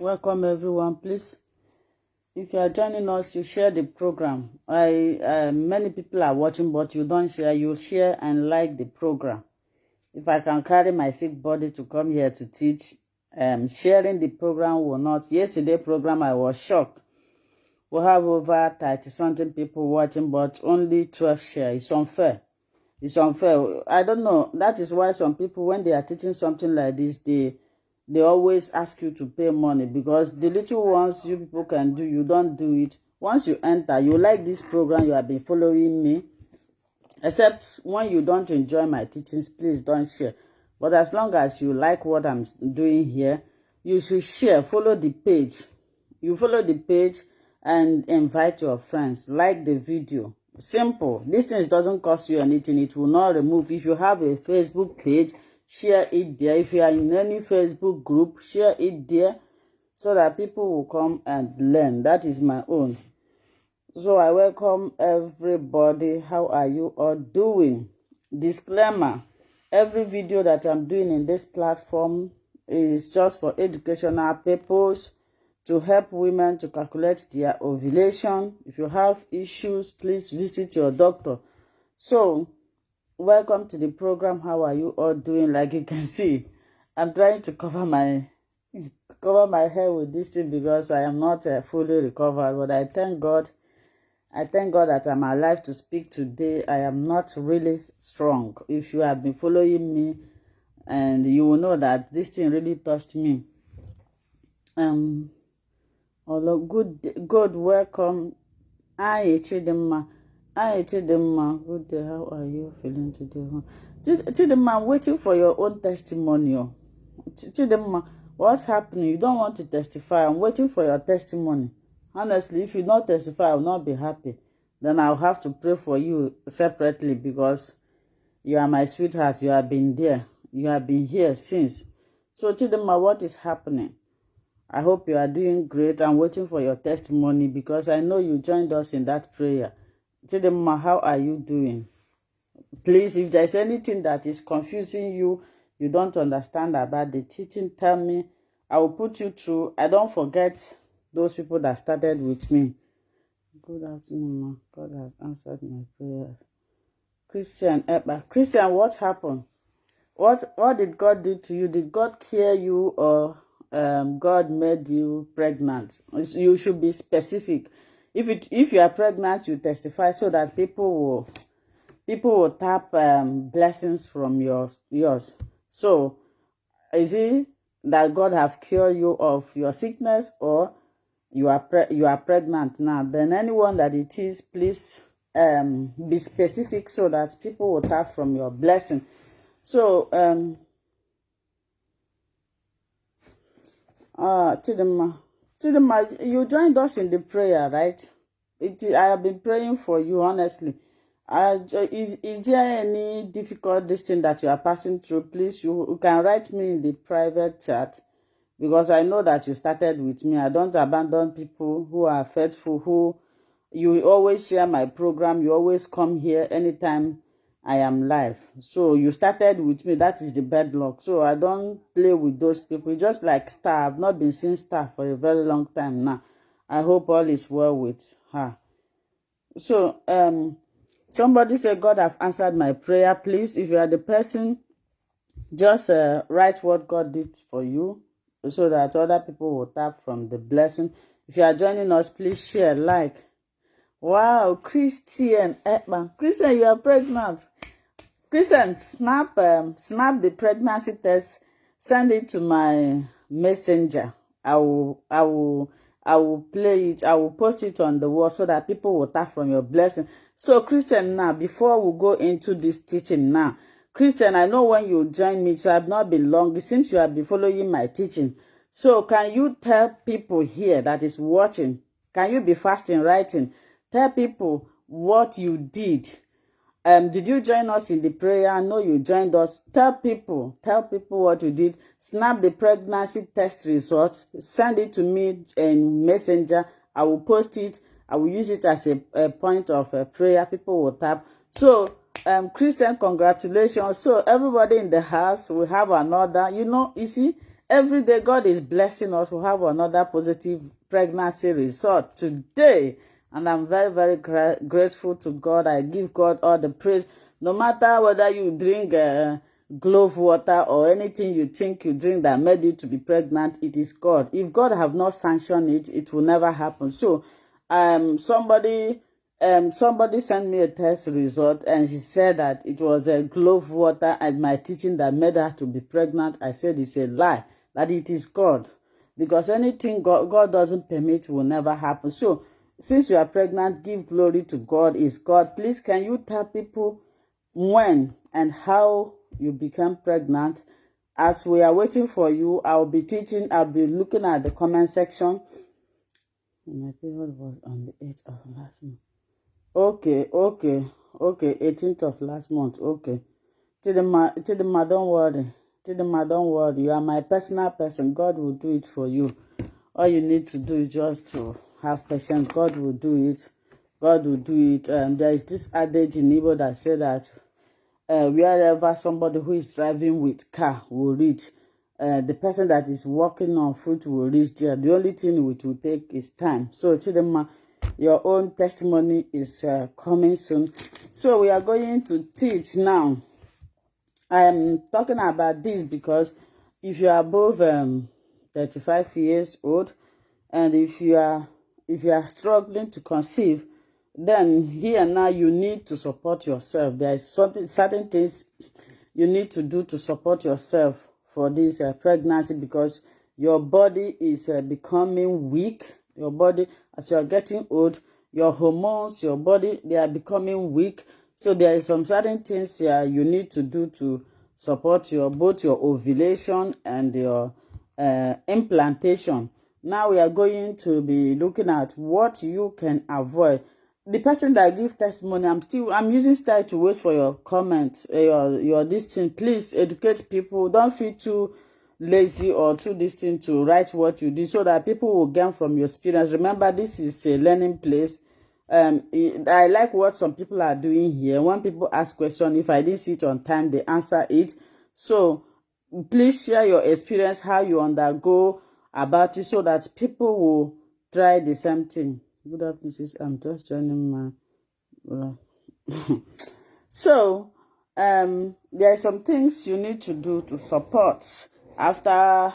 Welcome everyone. Please, if you are joining us, you share the program. Many people are watching, but you don't share. You share and like the program. If I can carry my sick body to come here to teach, sharing the program will not. Yesterday program, I was shocked. We have over 30-something people watching, but only 12 share. It's unfair. It's unfair. I don't know. That is why some people, when they are teaching something like this, they always ask you to pay money, because the little ones you people can do, you don't do it. Once you enter, you like this program, you have been following me. Except when you don't enjoy my teachings, please don't share. But as long as you like what I'm doing here, you should share. Follow the page. You follow the page and invite your friends. Like the video. Simple. This thing doesn't cost you anything. It will not remove. If you have a Facebook page, share it there. If you are in any Facebook group, share it there so that people will come and learn. That is my own. So I welcome everybody. How are you all doing? Disclaimer: every video that I'm doing in this platform is just for educational purpose, to help women to calculate their ovulation. If you have issues, please visit your doctor. So welcome to the program. How are you all doing? Like you can see, I'm trying to cover my hair with this thing because I am not fully recovered, but I thank God that I'm alive to speak today. I am not really strong. If you have been following me, and you will know that this thing really touched me. Although good welcome. Chidimma. Good day. How are you feeling today? Chidimma, I'm waiting for your own testimonial. Chidimma, what's happening? You don't want to testify. I'm waiting for your testimony. Honestly, if you not testify, I will not be happy. Then I'll have to pray for you separately, because you are my sweetheart. You have been there. You have been here since. So Chidimma, what is happening? I hope you are doing great. I'm waiting for your testimony, because I know you joined us in that prayer. Chidimma, how are you doing? Please, if there's anything that is confusing you, you don't understand about the teaching, tell me. I will put you through. I don't forget those people that started with me. Good afternoon, ma. God has answered my prayers. Christian, what happened? What did God do to you? Did God cure you, or God made you pregnant? You should be specific. If you are pregnant, you testify so that people will tap blessings from yours. So, is it that God have cured you of your sickness, or you are pregnant now? Then anyone that it is, please be specific so that people will tap from your blessing. So Chidimma, you joined us in the prayer, right? I have been praying for you, honestly. Is there any difficult thing that you are passing through? Please, you can write me in the private chat, because I know that you started with me. I don't abandon people who are faithful, who you always share my program. You always come here anytime I am live. So you started with me. That is the bedlock. So I don't play with those people. Just like Star. I've not been seeing Star for a very long time now. I hope all is well with her. So somebody said God have answered my prayer. Please, if you are the person, just write what God did for you, so that other people will tap from the blessing. If you are joining us, please share, like. Wow, Christian Ekman. Christian, you are pregnant. Christian, snap the pregnancy test, send it to my messenger. I will play it. I will post it on the wall so that people will tap from your blessing. So Christian, now before we go into this teaching now, Christian, I know when you joined me, so I've not been long. It seems you have been following my teaching. So can you tell people here that is watching? Can you be fast in writing? Tell people what you did. Did you join us in the prayer? I know you joined us. Tell people what you did. Snap the pregnancy test result. Send it to me in Messenger. I will post it. I will use it as a point of prayer. People will tap. So, Christian, congratulations. So, everybody in the house, we have another. You see, every day God is blessing us. We have another positive pregnancy result today. And I'm very, very grateful to God. I give God all the praise. No matter whether you drink glove water or anything you think you drink that made you to be pregnant, it is God. If God have not sanctioned it, it will never happen. So somebody sent me a test result, and she said that it was a glove water and my teaching that made her to be pregnant. I said it's a lie, that it is God. Because anything God doesn't permit will never happen. So since you are pregnant, give glory to God. Is God. Please, can you tell people when and how you become pregnant? As we are waiting for you, I'll be looking at the comment section. My period was on the 8th of last month. Okay, 18th of last month. Okay. Chidima, don't worry. Chidima, don't worry. You are my personal person. God will do it for you. All you need to do is just to have patience. God will do it. God will do it. There is this adage in Igbo that said that wherever somebody who is driving with car will reach, the person that is walking on foot will reach there. The only thing which will take is time. So Chidima, your own testimony is coming soon. So we are going to teach now. I'm talking about this because if you are above 35 years old, and if you are struggling to conceive, then here now you need to support yourself. There is certain things you need to do to support yourself for this pregnancy, because your body is becoming weak. Your body, as you are getting old, your hormones, your body, they are becoming weak. So there is some certain things here you need to do to support both your ovulation and your implantation. Now we are going to be looking at what you can avoid. The person that give testimony, I'm using style to wait for your comments, your this thing. Please educate people. Don't feel too lazy or too distant to write what you do, so that people will gain from your experience. Remember, this is a learning place. I like what some people are doing here. When people ask questions, if I didn't see it on time, they answer it. So please share your experience, how you undergo about it, so that people will try the same thing. Good afternoon, sis. I'm just joining my so there are some things you need to do to support after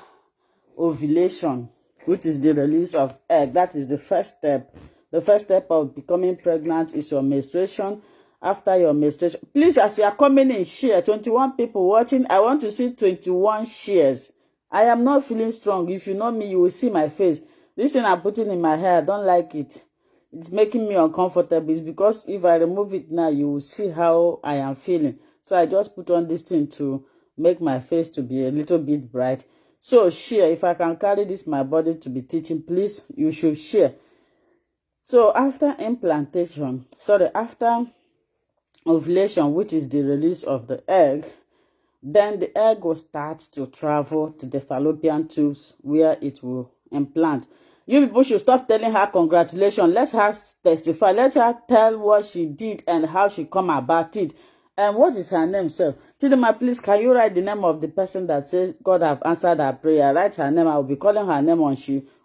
ovulation, which is the release of egg. That is the first step. The first step of becoming pregnant is your menstruation. After your menstruation, please, as you are coming in, share. 21 people watching. I want to see 21 shares. I am not feeling strong. If you know me, you will see my face. This thing I'm putting in my hair, I don't like it. It's making me uncomfortable. It's because if I remove it now, you will see how I am feeling. So I just put on this thing to make my face to be a little bit bright. So share. If I can carry this my body to be teaching, please, you should share. So after after ovulation, which is the release of the egg, then the egg will start to travel to the fallopian tubes where it will implant. You people should stop telling her congratulations. Let her testify. Let her tell what she did and how she come about it. And what is her name, sir? Chidima, please, can you write the name of the person that says God have answered her prayer? Write her name. I will be calling her name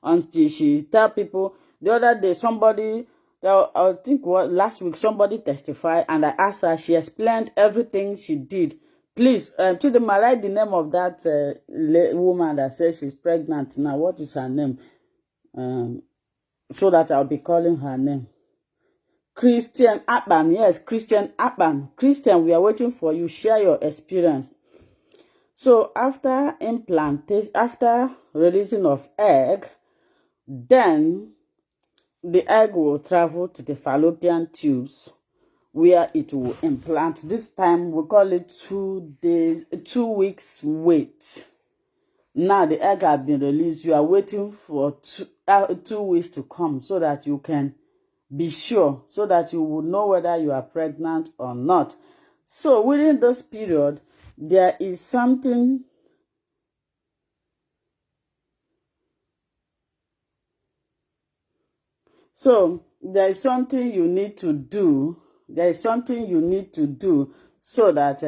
until she tell people. The other day, somebody, I think last week, somebody testified, and I asked her. She explained everything she did. Please, Chidima, write the name of that woman that says she's pregnant now. What is her name? So that I'll be calling her name. Christian Akpan. Yes, Christian Akpan. Christian, we are waiting for you. Share your experience. So after implantation, after releasing of egg, then the egg will travel to the fallopian tubes where it will implant. This time we call it 2 weeks wait. Now the egg has been released. You are waiting for 2 weeks to come so that you can be sure, so that you will know whether you are pregnant or not. So within this period, there is something. So there is something you need to do. There is something you need to do so that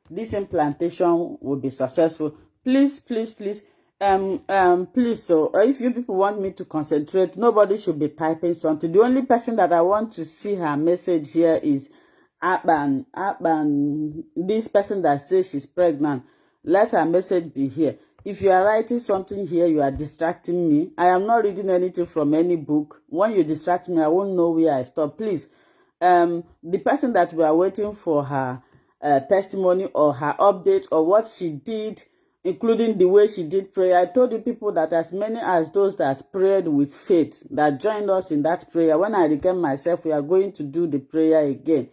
this implantation will be successful. Please, please, please. Please, so if you people want me to concentrate, nobody should be typing something. The only person that I want to see her message here is Aban, this person that says she's pregnant. Let her message be here. If you are writing something here, you are distracting me. I am not reading anything from any book. When you distract me, I won't know where I stop. Please, the person that we are waiting for her testimony or her update or what she did, including the way she did prayer. I told you people that as many as those that prayed with faith, that joined us in that prayer, when I regain myself, we are going to do the prayer again.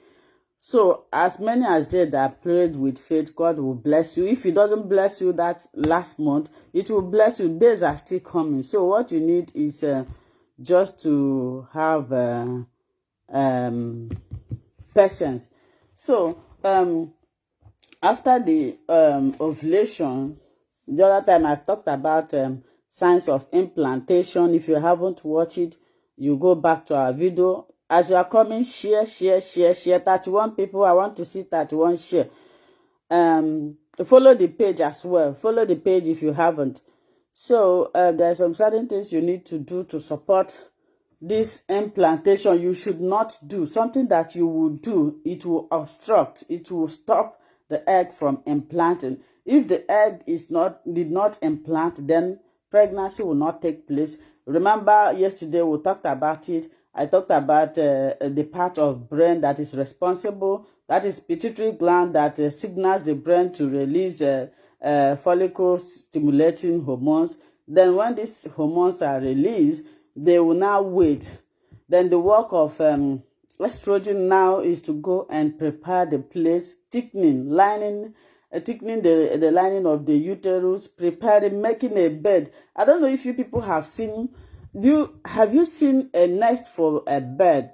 So as many as they that prayed with faith, God will bless you. If he doesn't bless you that last month, it will bless you. Days are still coming. So what you need is just to have patience. So after the ovulations, the other time I've talked about signs of implantation. If you haven't watched it, you go back to our video. As you are coming, share. 31 people. I want to see 31 share. Follow the page as well. Follow the page if you haven't. So there are some certain things you need to do to support this implantation. You should not do something that you will do. It will obstruct. It will stop the egg from implanting. If the egg did not implant, then pregnancy will not take place. Remember yesterday we talked about it. I talked about the part of brain that is responsible, that is pituitary gland that signals the brain to release follicle stimulating hormones. Then when these hormones are released, they will now wait. Then the work of estrogen now is to go and prepare the place, thickening the lining of the uterus, preparing, making a bed. I don't know if you people have seen. Have you seen a nest for a bird?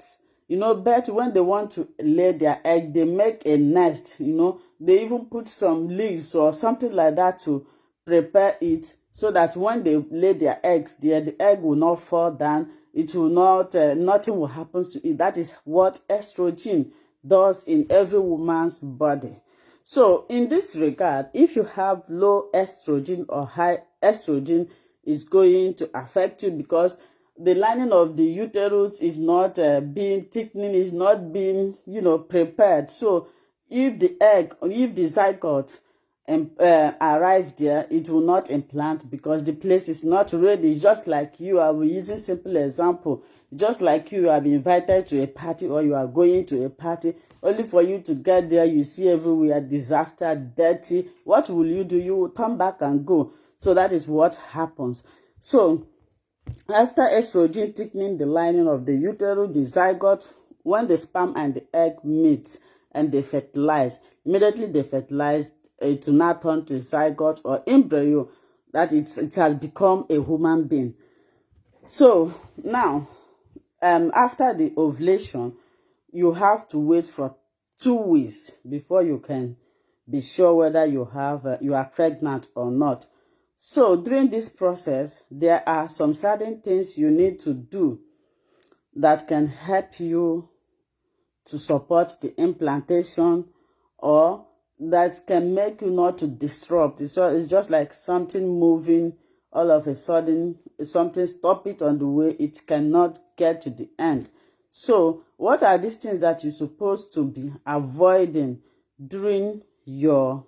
You know, birds, when they want to lay their egg, they make a nest. You know, they even put some leaves or something like that to prepare it, so that when they lay their eggs, the egg will not fall down. It will not, nothing will happen to it. That is what estrogen does in every woman's body. So in this regard, if you have low estrogen or high estrogen, is going to affect you, because the lining of the uterus is not being thickening, is not being, prepared. So if the zygote arrive there, it will not implant because the place is not ready. It's just like you are using simple example. Just like you have been invited to a party, or you are going to a party, only for you to get there, you see everywhere disaster, dirty. What will you do? You will turn back and go. So that is what happens. So after estrogen thickening the lining of the uterus, the zygote, when the sperm and the egg meet and they fertilize, immediately they fertilize, it will now turn to a zygote or embryo, that it has become a human being. So now, after the ovulation, you have to wait for 2 weeks before you can be sure whether you are pregnant or not. So during this process, there are some certain things you need to do that can help you to support the implantation, or that can make you not to disrupt. It's just like something moving all of a sudden, something stop it on the way, it cannot get to the end. So what are these things that you're supposed to be avoiding during your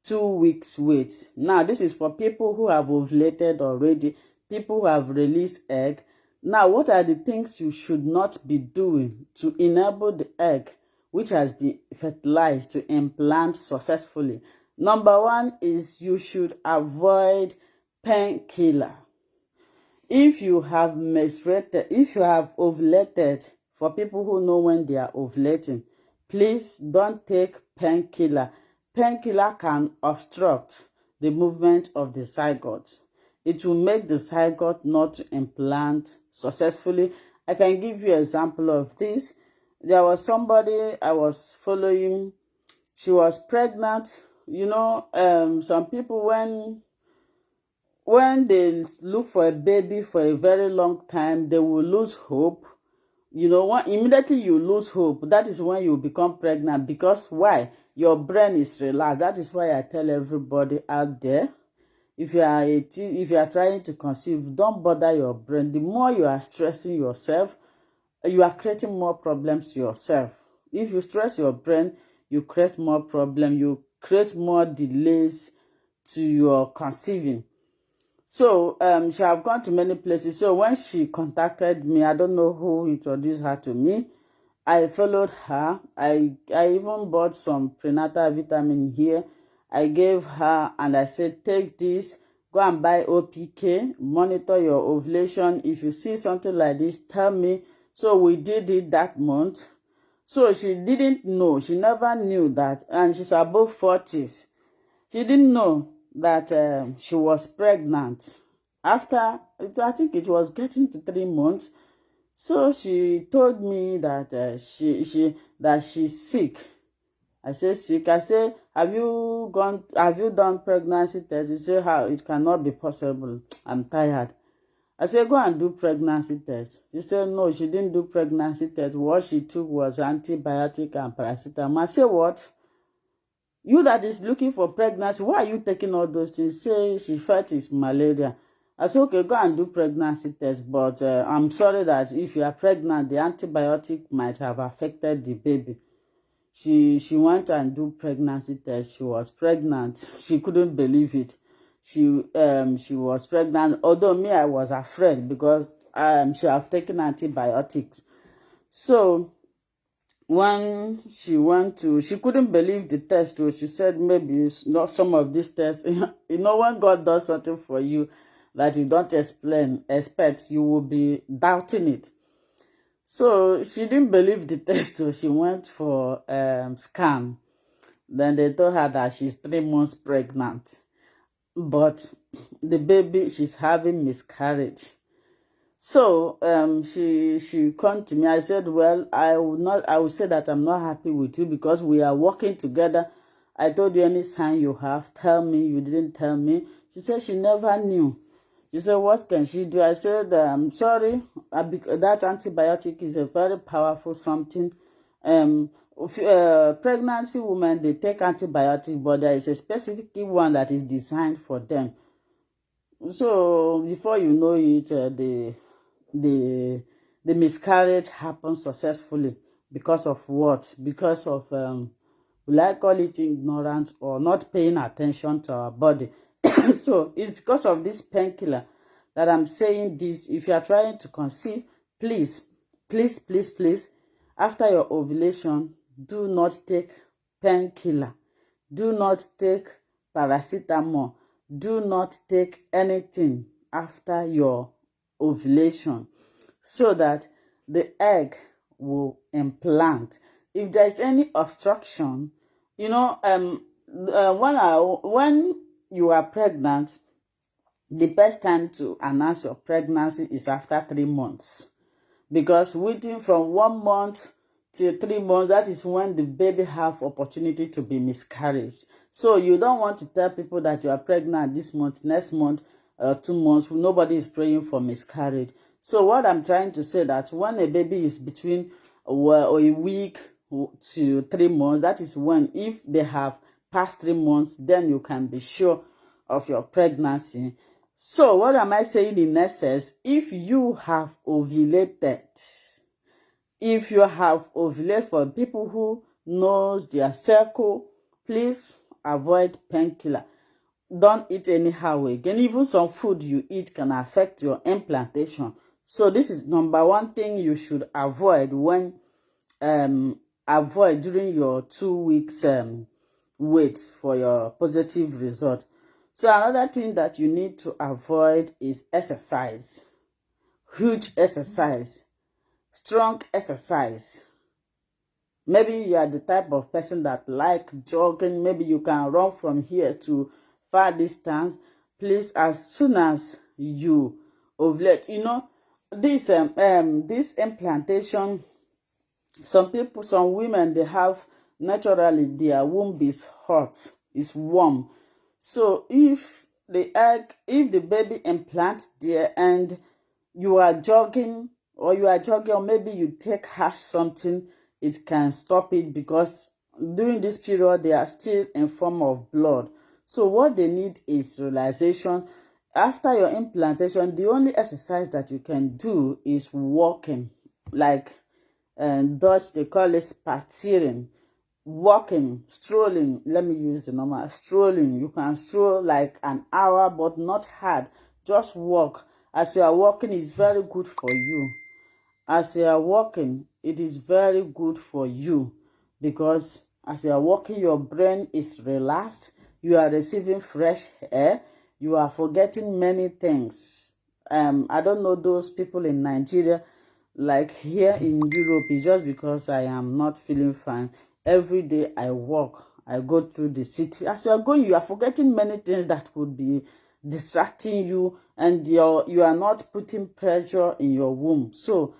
2 weeks wait? Now this is for people who have ovulated already, people who have released egg. Now what are the things you should not be doing to enable the egg which has been fertilized to implant successfully? Number 1 is you should avoid painkiller. If you have menstruated, if you have ovulated, for people who know when they are ovulating, please don't take painkiller. Painkiller can obstruct the movement of the zygote. It will make the zygote not implant successfully. I can give you an example of this. There was somebody I was following. She was pregnant. Some people, when they look for a baby for a very long time, they will lose hope. Immediately you lose hope, that is when you become pregnant. Because why? Your brain is relaxed. That is why I tell everybody out there, if you are if you are trying to conceive, don't bother your brain. The more you are stressing yourself, you are creating more problems yourself. If you stress your brain, you create more problem, you create more delays to your conceiving. So she have gone to many places. So when she contacted me, I don't know who introduced her to me. I followed her. I even bought some prenatal vitamin here. I gave her and I said, take this, go and buy OPK, monitor your ovulation. If you see something like this, tell me. So we did it that month. So she didn't know. She never knew that. And she's above 40. She didn't know that she was pregnant. After, I think it was getting to 3 months, so she told me that she's sick. I said, sick? I said, have you done pregnancy test? She said, how? It cannot be possible. I'm tired. I said, go and do pregnancy test. She said, no, she didn't do pregnancy test. What she took was antibiotic and paracetamol. I said, what? You that is looking for pregnancy, why are you taking all those things? Say she felt it's malaria. I said, okay, go and do pregnancy test. But I'm sorry that if you are pregnant, the antibiotic might have affected the baby. She went and do pregnancy test. She was pregnant. She couldn't believe it. She was pregnant. Although me, I was afraid because she have taken antibiotics. So when she went to, she couldn't believe the test. So she said, maybe it's not some of these tests. When God does something for you that you don't expect, you will be doubting it. So she didn't believe the test. So she went for scan. Then they told her that she's 3 months pregnant. But the baby, she's having miscarriage. So she come to me. I said, well, I will say that I'm not happy with you because we are working together. I told you any sign you have, tell me. You didn't tell me. She said she never knew. She said, what can she do? I said, I'm sorry. That antibiotic is a very powerful something. Pregnancy women, they take antibiotics, but there is a specific one that is designed for them. So before you know it, the miscarriage happens successfully. Because of what? Because of will I call it ignorance or not paying attention to our body. So it's because of this painkiller that I'm saying this. If you are trying to conceive, please, please, please, please, after your ovulation, do not take painkiller. Do not take paracetamol. Do not take anything after your ovulation so that the egg will implant. If there is any obstruction, when you are pregnant, the best time to announce your pregnancy is after 3 months. Because waiting from 1 month till 3 months, that is when the baby have opportunity to be miscarried. So you don't want to tell people that you are pregnant this month, next month, 2 months. Nobody is praying for miscarriage. So what I'm trying to say that when a baby is between a week to 3 months, that is when, if they have past 3 months, then you can be sure of your pregnancy. So what am I saying in essence? If you have ovulated, for people who knows their circle, please avoid painkiller. Don't eat anyhow again. Even some food you eat can affect your implantation. So this is number one thing you should avoid when during your 2 weeks wait for your positive result. So another thing that you need to avoid is exercise. Huge exercise. Strong exercise. Maybe you are the type of person that like jogging. Maybe you can run from here to far distance. Please, as soon as you ovulate, this implantation, some women, they have naturally their womb is hot, is warm. So if the baby implants there and you are jogging, or maybe you take harsh something, it can stop it because during this period they are still in form of blood. So what they need is relaxation. After your implantation, the only exercise that you can do is walking, like Dutch they call it spatieren. Walking, strolling, let me use the normal strolling. You can stroll like an hour, but not hard. Just walk. As you are walking, it's very good for you. As you are walking, it is very good for you, because as you are walking, your brain is relaxed, you are receiving fresh air, you are forgetting many things. I don't know those people in Nigeria, like here in Europe. It's just because I am not feeling fine. Every day I walk, I go through the city. As you are going, you are forgetting many things that could be distracting you, and you are not putting pressure in your womb. So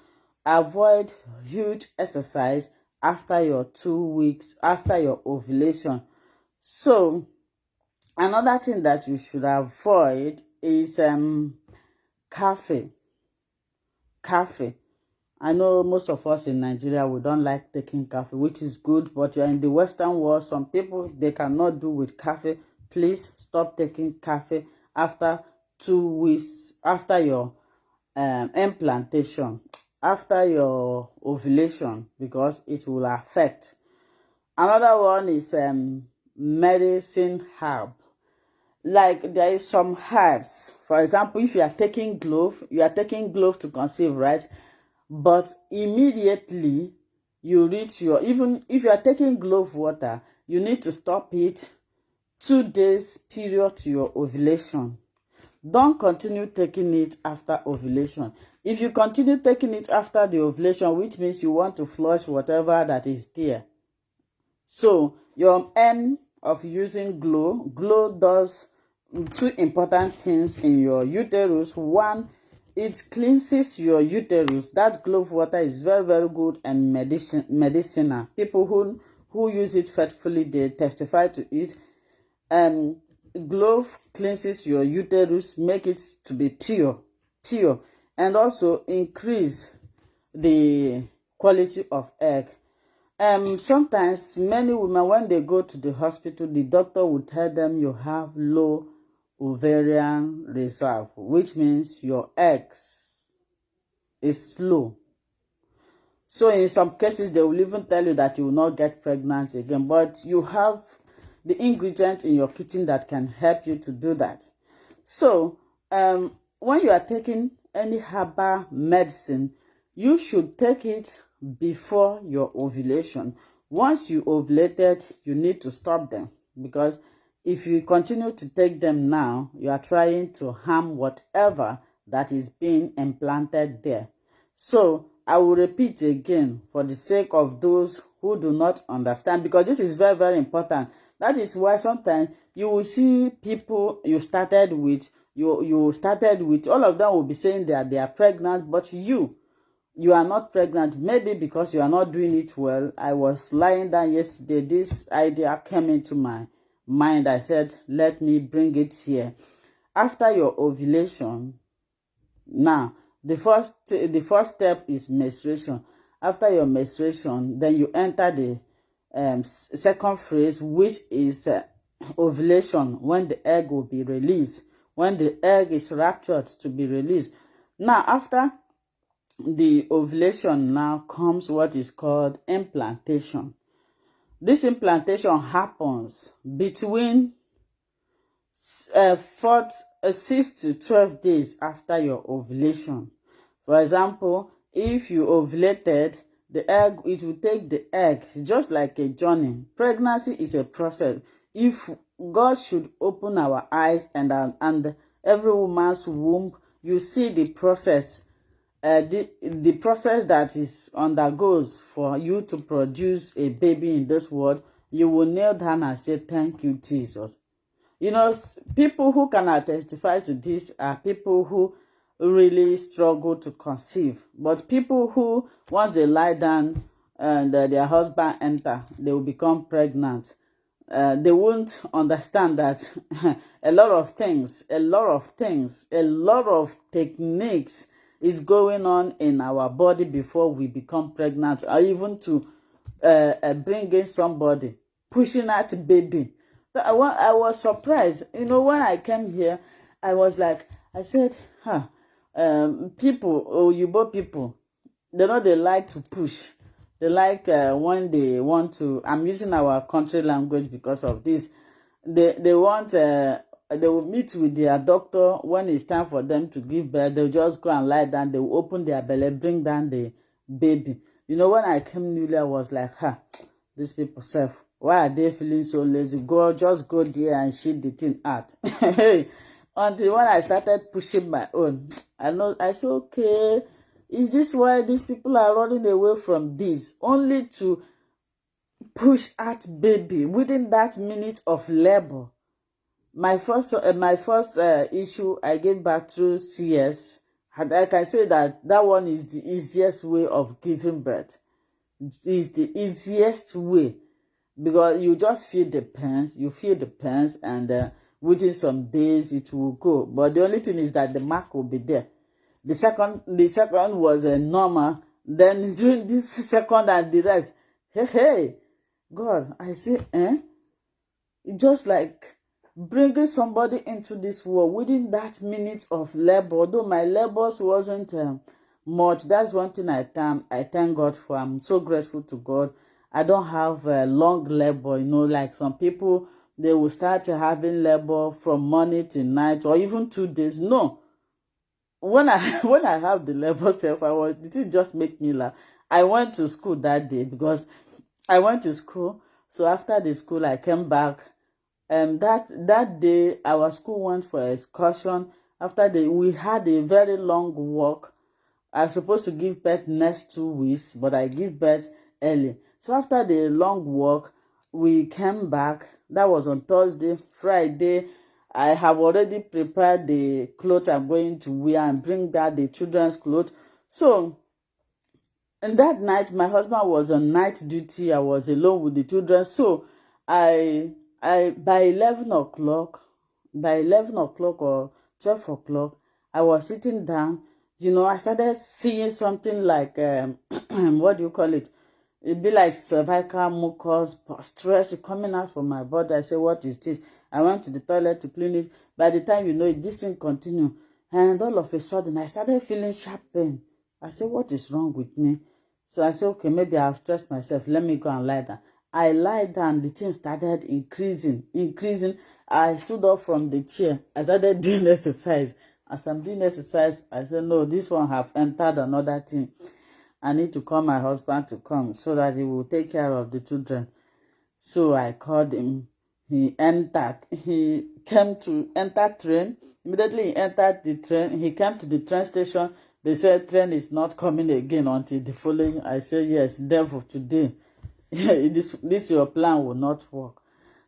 avoid huge exercise after your 2 weeks, after your ovulation. So another thing that you should avoid is caffeine. I know most of us in Nigeria, we don't like taking coffee, which is good, but you're in the Western world, some people, they cannot do with coffee. Please stop taking coffee after 2 weeks, after your implantation, after your ovulation, because it will affect. Another one is medicine herb. Like there is some herbs. For example, if you are taking glove, to conceive, right? But immediately you reach your, even if you are taking glove water, you need to stop it 2 days period to your ovulation. Don't continue taking it after ovulation. If you continue taking it after the ovulation, which means you want to flush whatever that is there. So your aim of using glow does 2 important things in your uterus. One, it cleanses your uterus. That glove water is very, very good and medicinal. People who use it faithfully, they testify to it. Glove cleanses your uterus, make it to be pure, and also increase the quality of egg. Sometimes many women, when they go to the hospital, the doctor will tell them you have low ovarian reserve, which means your eggs is low. So in some cases, they will even tell you that you will not get pregnant again, but you have the ingredients in your kitchen that can help you to do that. So when you are taking any herbal medicine, you should take it before your ovulation. Once you ovulated, you need to stop them, because if you continue to take them now, you are trying to harm whatever that is being implanted there. So I will repeat again for the sake of those who do not understand, because this is very, very important. That is why sometimes you will see people you started with, all of them will be saying that they are pregnant, but you are not pregnant. Maybe because you are not doing it well. I was lying down yesterday, this idea came into my mind. I said, let me bring it here. After your ovulation, now the first step is menstruation. After your menstruation, then you enter the second phase, which is ovulation, when the egg will be released, when the egg is raptured to be released. Now after the ovulation, now comes what is called implantation. This implantation happens between 6 to 12 days after your ovulation. For example, if you ovulated, the egg, it will take the egg, just like a journey. Pregnancy is a process. If God should open our eyes and every woman's womb, you see the process, the process that is undergoes for you to produce a baby in this world, you will kneel down and say, thank you, Jesus. You know, people who cannot testify to this are people who really struggle to conceive. But people who, once they lie down and their husband enter, they will become pregnant. They won't understand that a lot of techniques is going on in our body before we become pregnant, or even to bring in somebody, pushing out baby. I was surprised. You know, when I came here, I was like, I said, huh, people, Yoruba people, they like to push. They like when they want to. I'm using our country language because of this. They want. They will meet with their doctor when it's time for them to give birth. They'll just go and lie down. They will open their belly, bring down the baby. You know, when I came newly, I was like, huh, these people self. Why are they feeling so lazy? Just go there and shit the thing out. Until when I started pushing my own, I said, okay, is this why these people are running away from this? Only to push out baby within that minute of labor. My first issue, I gave back through CS. And I can say that one is the easiest way of giving birth. It's the easiest way because you just feel the pains, and within some days it will go. But the only thing is that the mark will be there. The second was a normal. Then during this second and the rest, hey, God, I say, It's just like bringing somebody into this world within that minute of labor. Although my labors wasn't much, that's one thing I thank God for. I'm so grateful to God. I don't have long labor, like some people, they will start having labor from morning to night or even 2 days. No. When I when I have the labor self, it didn't just make me laugh. I went to school that day because I went to school. So after the school, I came back. That day, our school went for excursion. We had a very long walk. I was supposed to give birth next 2 weeks, but I give birth early. So after the long walk, we came back. That was on Thursday. Friday, I have already prepared the clothes I'm going to wear and bring back the children's clothes. So, and that night, my husband was on night duty. I was alone with the children. So, by 11 o'clock or 12 o'clock, I was sitting down. I started seeing something like, what do you call it? It'd be like cervical mucus, stress coming out from my body. I said, what is this? I went to the toilet to clean it. By the time this thing continued. And all of a sudden, I started feeling sharp pain. I said, what is wrong with me? So I said, okay, maybe I've stressed myself. Let me go and lie down. I lied down. The thing started increasing. I stood up from the chair. I started doing exercise. As I'm doing exercise, I said, no, this one have entered another thing. I need to call my husband to come so that he will take care of the children. So I called him. He entered. He came to enter train. Immediately he entered the train. He came to the train station. They said train is not coming again until the following. I said, yes, devil, today. this your plan will not work.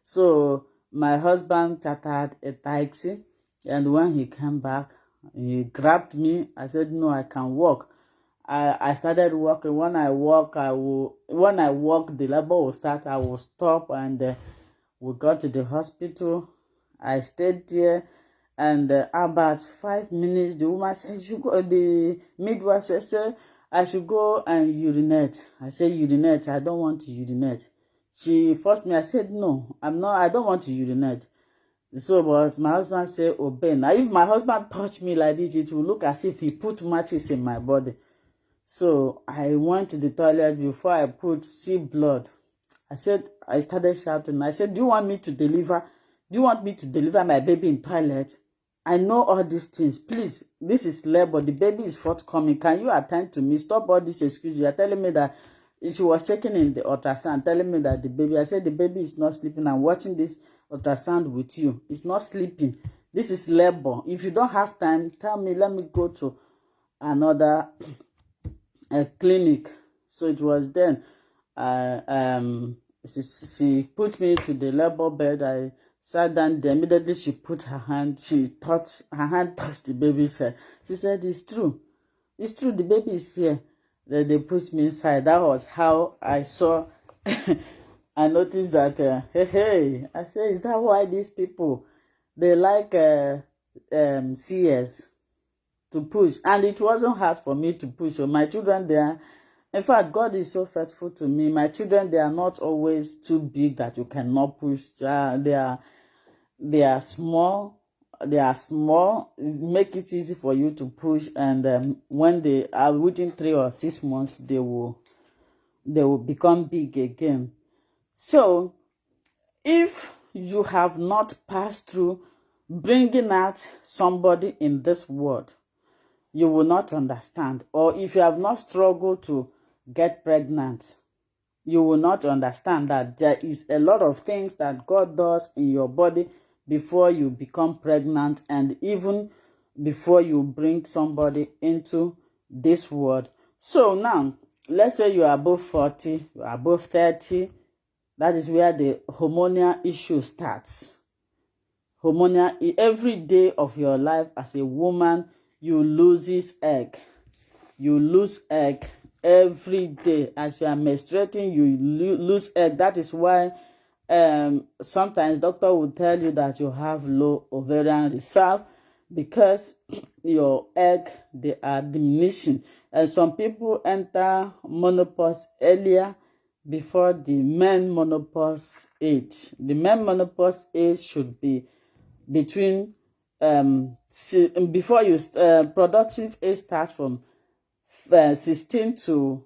So my husband chartered a taxi. And when he came back, he grabbed me. I said, no, I can walk. I started walking. When I walk, the labor will start. I will stop, and we got to the hospital. I stayed there, and about 5 minutes, the woman said, the midwife said, I should go and urinate. I said, urinate? I don't want to urinate. She forced me. I said, no, I don't want to urinate. So, but my husband said, obey. Now, if my husband touched me like this, it will look as if he put matches in my body. So I went to the toilet before I see blood. I started shouting. I said, do you want me to deliver? Do you want me to deliver my baby in toilet? I know all these things. Please, this is labor. The baby is forthcoming. Can you attend to me? Stop all these excuses. You are telling me that she was checking in the ultrasound, telling me that the baby. I said, the baby is not sleeping. I'm watching this ultrasound with you. It's not sleeping. This is labor. If you don't have time, tell me. Let me go to another clinic. So it was then. She put me to the labor bed. I sat down there. Immediately she put her hand. Her hand touched the baby's head. She said, "It's true. It's true. The baby is here." Then they pushed me inside. That was how I saw. I noticed that. Hey. I said, "Is that why these people they like CS?" To push, and it wasn't hard for me to push. So my children there, In fact, God is so faithful to me. My children, they are not always too big that you cannot push. They are small. They are small. Make it easy for you to push. And when they are within 3 or 6 months, they will become big again. So, if you have not passed through bringing out somebody in this world, you will not understand. Or if you have not struggled to get pregnant, you will not understand that there is a lot of things that God does in your body before you become pregnant, and even before you bring somebody into this world. So now, let's say you are above 40, you are above 30. That is where the hormonal issue starts. Every day of your life as a woman, you lose this egg. You lose egg every day. As you are menstruating, you lose egg. That is why sometimes doctor will tell you that you have low ovarian reserve, because your egg, they are diminishing. And some people enter menopause earlier before the men menopause age. The men menopause age should be between before you productive age starts from 16 to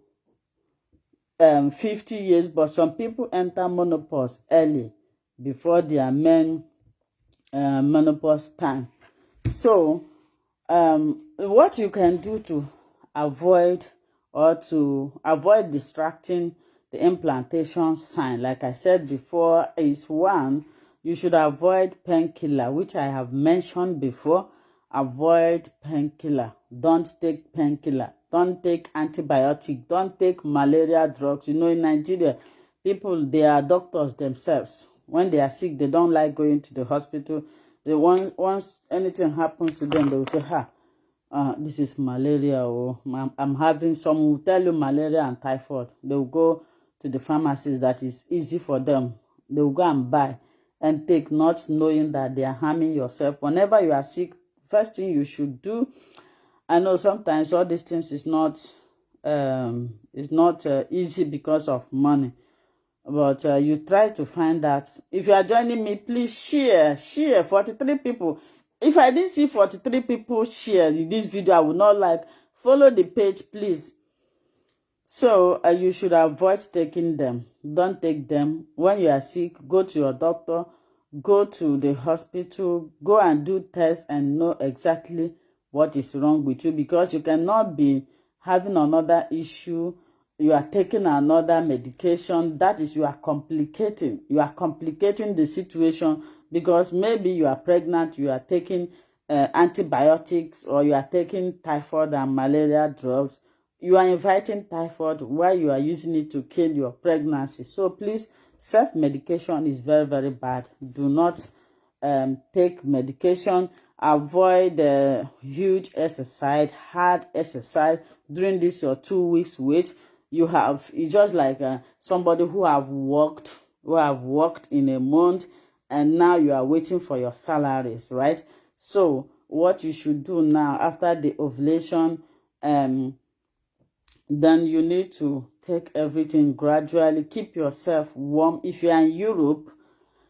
50 years, but some people enter menopause early before their men menopause time. So what you can do to avoid distracting the implantation sign, like I said before, is one, you should avoid painkiller, which I have mentioned before. Avoid painkiller. Don't take painkiller. Don't take antibiotic. Don't take malaria drugs. You know, in Nigeria, people, they are doctors themselves. When they are sick, they don't like going to the hospital. They once anything happens to them, they will say, this is malaria, or I'm having, some will tell you malaria and typhoid. They will go to the pharmacist that is easy for them. They will go and buy and take, not knowing that they are harming yourself. Whenever you are sick, first thing you should do, I know sometimes all these things is not easy because of money, but you try to find that. If you are joining me, please share 43 people. If I didn't see 43 people share this video, I would not like. Follow the page, please. So you should avoid taking them. Don't take them. When you are sick, go to your doctor, go to the hospital, go and do tests and know exactly what is wrong with you, because you cannot be having another issue. You are taking another medication. That is, you are complicating the situation, because maybe you are pregnant, you are taking antibiotics, or you are taking typhoid and malaria drugs. You are inviting typhoid while you are using it to kill your pregnancy. So please, self-medication is very, very bad. Do not take medication. Avoid huge exercise, hard exercise during this your 2 weeks wait. It's just like somebody who have worked in a month, and now you are waiting for your salaries, right? So what you should do now, after the ovulation, then you need to take everything gradually. Keep yourself warm. If you are in Europe,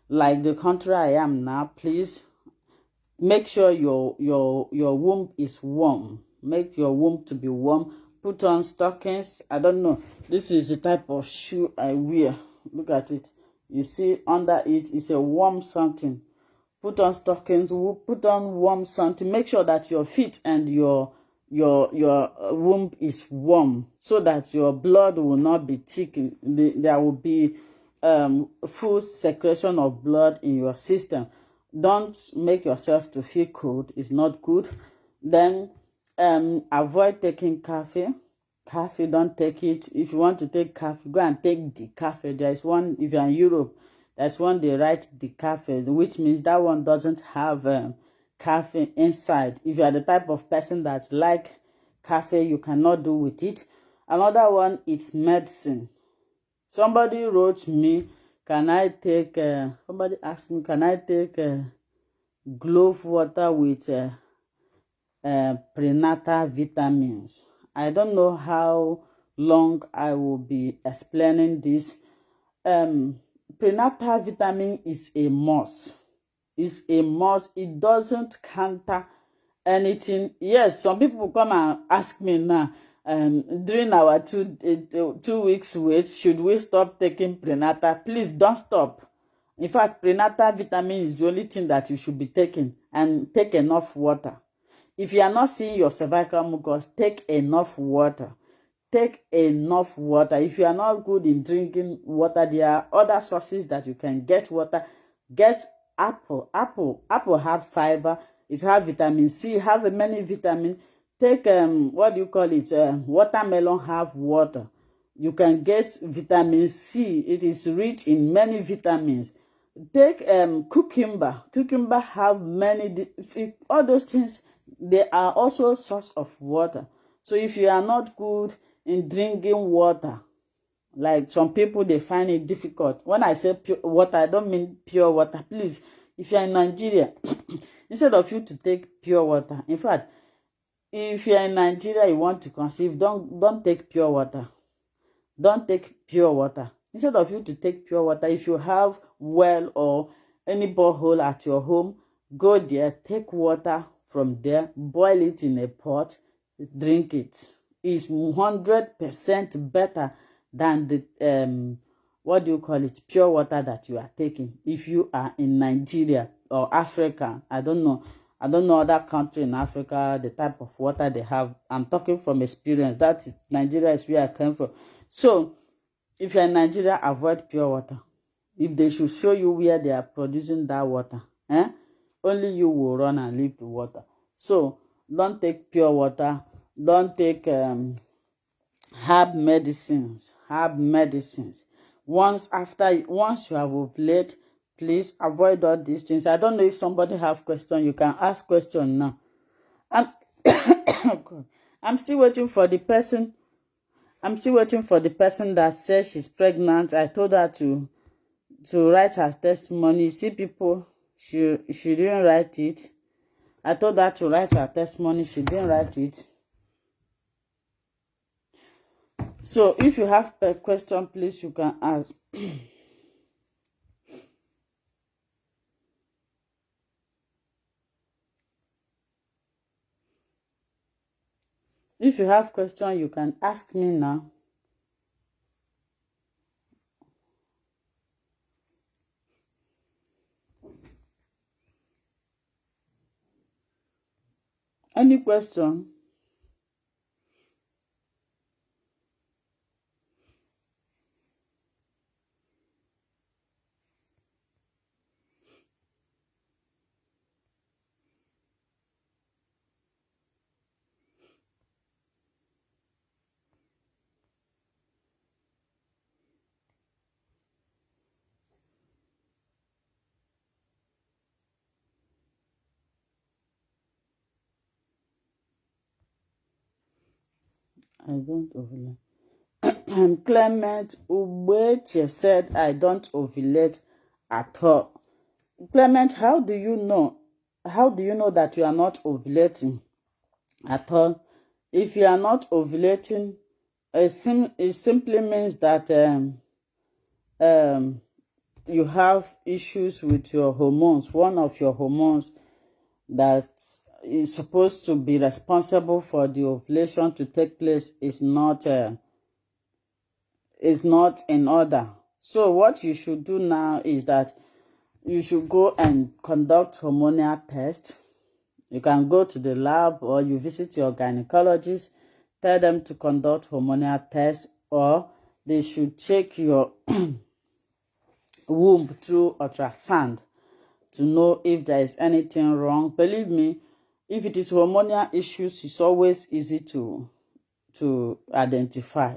like the country I am now, please make sure your womb is warm. Make your womb to be warm. Put on stockings. I don't know. This is the type of shoe I wear. Look at it. You see under it is a warm something. Put on stockings. Put on warm something. Make sure that your feet and your womb is warm, so that your blood will not be thick. There will be full secretion of blood in your system. Don't make yourself to feel cold. It's not good. Then avoid taking coffee. Don't take it. If you want to take coffee, go and take the coffee. There is one, if you're in Europe, there's one they write the coffee, which means that one doesn't have caffeine inside. If you are the type of person that like caffeine, you cannot do with it. Another one, it's medicine. Somebody wrote me, somebody asked me, can I take glove water with prenatal vitamins? I don't know how long I will be explaining this. Prenatal vitamin is a must. It's a must. It doesn't counter anything. Yes, some people come and ask me now, during our 2 weeks wait, should we stop taking prenatal? Please don't stop. In fact, prenatal vitamin is the only thing that you should be taking, and take enough water. If you are not seeing your cervical mucus, take enough water. Take enough water. If you are not good in drinking water, there are other sources that you can get water. Get apple. Apple have fiber. It have vitamin C. Have many vitamin. Take what do you call it? Watermelon have water. You can get vitamin C. It is rich in many vitamins. Take cucumber. Cucumber have many all those things. They are also a source of water. So if you are not good in drinking water, like some people, they find it difficult. When I say pure water, I don't mean pure water. Please, if you are in Nigeria, instead of you to take pure water, in fact, if you are in Nigeria, you want to conceive, don't take pure water. Don't take pure water. Instead of you to take pure water, if you have well or any borehole at your home, go there, take water from there, boil it in a pot, drink it. It's 100% better than the what do you call it, pure water that you are taking. If you are in Nigeria or Africa, I don't know other country in Africa, the type of water they have. I'm talking from experience. That is, Nigeria is where I came from. So if you're in Nigeria, avoid pure water. If they should show you where they are producing that water, only you will run and leave the water. So don't take pure water. Don't take herb medicines. Once you have ovulated, please avoid all these things. I don't know if somebody have question. You can ask question now. I'm still waiting for the person. That says she's pregnant. I told her to write her testimony. You see, people, she didn't write it. I told her to write her testimony. She didn't write it. So if you have a question, please, you can ask. If you have question, you can ask me now. Any question? I don't ovulate. Clement Ubeche said, I don't ovulate at all. Clement, how do you know? How do you know that you are not ovulating at all? If you are not ovulating, it simply means that you have issues with your hormones. One of your hormones that is supposed to be responsible for the ovulation to take place is not in order. So what you should do now is that you should go and conduct hormonal test. You can go to the lab or you visit your gynecologist, tell them to conduct hormonal test, or they should check your womb through ultrasound to know if there is anything wrong. Believe me, if it is hormonal issues, it's always easy to identify,